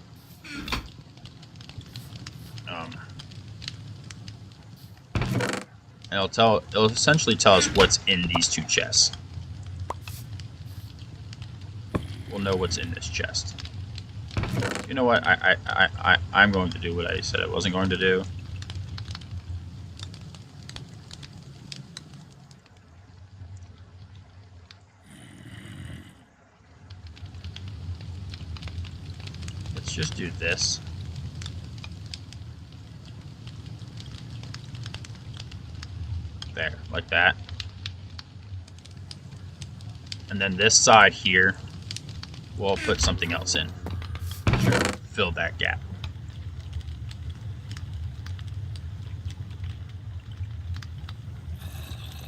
And it'll essentially tell us what's in these two chests. We'll know what's in this chest. You know what? I'm going to do what I said I wasn't going to do. Let's just do this. There, like that. And then this side here, we'll put something else in. Fill that gap.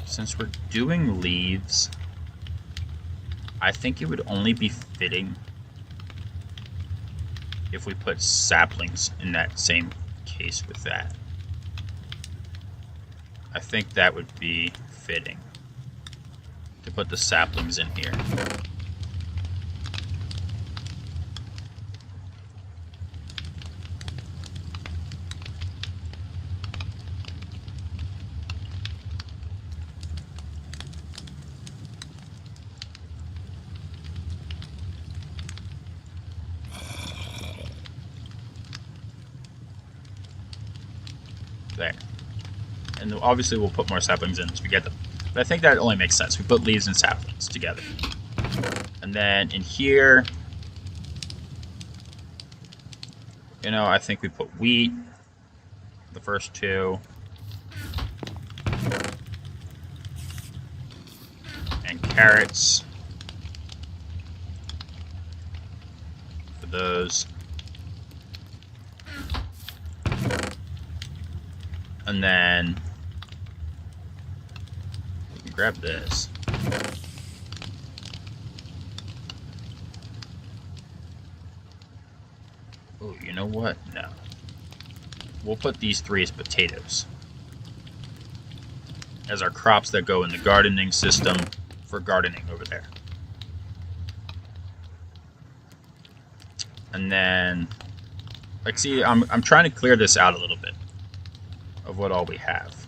Since we're doing leaves, I think it would only be fitting if we put saplings in that same case with that. I think that would be fitting to put the saplings in here. There. And obviously we'll put more saplings in as we get them. But I think that only makes sense. We put leaves and saplings together. And then in here, you know, I think we put wheat, the first two. And carrots for those. And then we can grab this. Oh, you know what? No. We'll put these three as potatoes. As our crops that go in the gardening system for gardening over there. And then, like, see, I'm trying to clear this out a little bit of what all we have.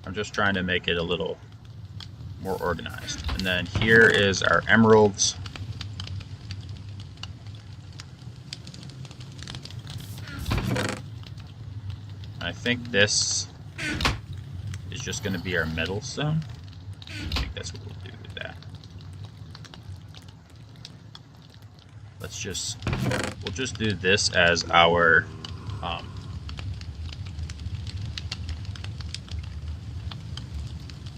I'm just trying to make it a little more organized. And then here is our emeralds. I think this is just going to be our metal stone. I think that's what we'll do with that. We'll just do this as our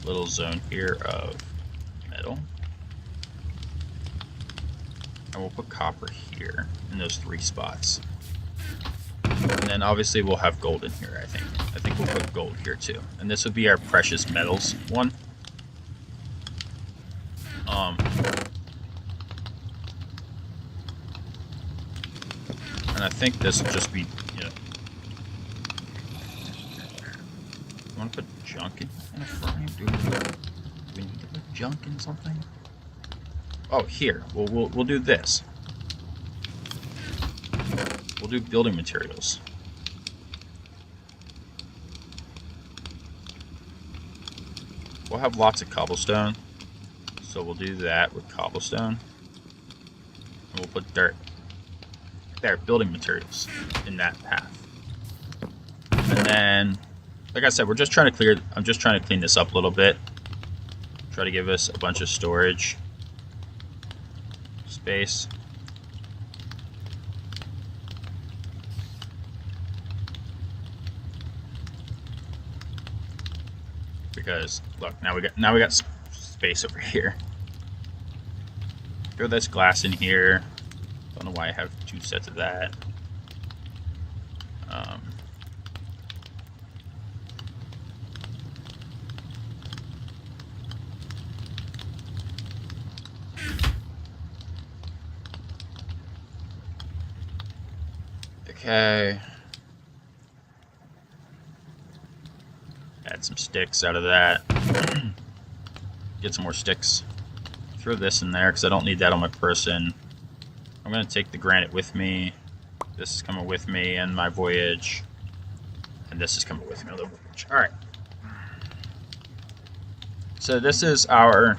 little zone here of metal. And we'll put copper here in those three spots. And then obviously we'll have gold in here, I think. I think we'll put gold here too. And this would be our precious metals one. And I think this will just be, you know, you want to put junk in a frame? Do we need to put junk in something? Oh, here. We'll do this. We'll do building materials. We'll have lots of cobblestone, so we'll do that with cobblestone. And we'll put dirt. There, building materials in that path. And then, like I said, I'm just trying to clean this up a little bit. Try to give us a bunch of storage space. because look, now we got space over here. Throw this glass in here. Don't know why I have 2 sets of that. Okay. Add some sticks out of that. Get some more sticks. Throw this in there because I don't need that on my person. I'm going to take the granite with me. This is coming with me and my voyage. And this is coming with me on the voyage. Alright. So this is our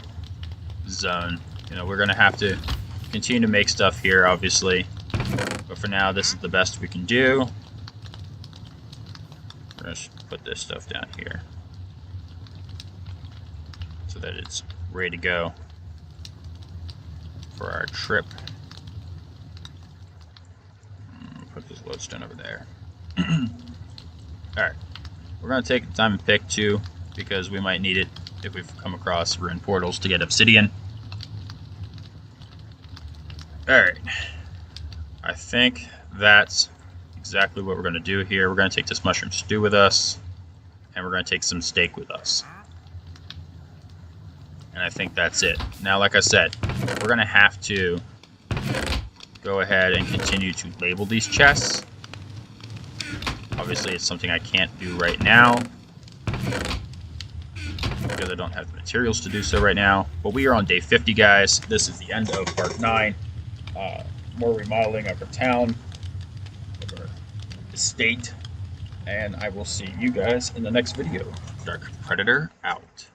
zone. You know, we're going to have to continue to make stuff here, obviously. But for now, this is the best we can do. We're going to put this stuff down here so that it's ready to go for our trip. Put this lodestone over there. Alright, we're going to take the time and pick too, because we might need it if we've come across ruined portals to get obsidian. Alright, I think that's exactly what we're going to do here. We're going to take this mushroom stew with us, and we're going to take some steak with us. And I think that's it. Now, like I said, we're going to have to go ahead and continue to label these chests. Obviously, it's something I can't do right now because I don't have the materials to do so right now. But we are on day 50, guys. This is the end of part 9. More remodeling of our town, of our estate, and I will see you guys in the next video. Dark Predator out.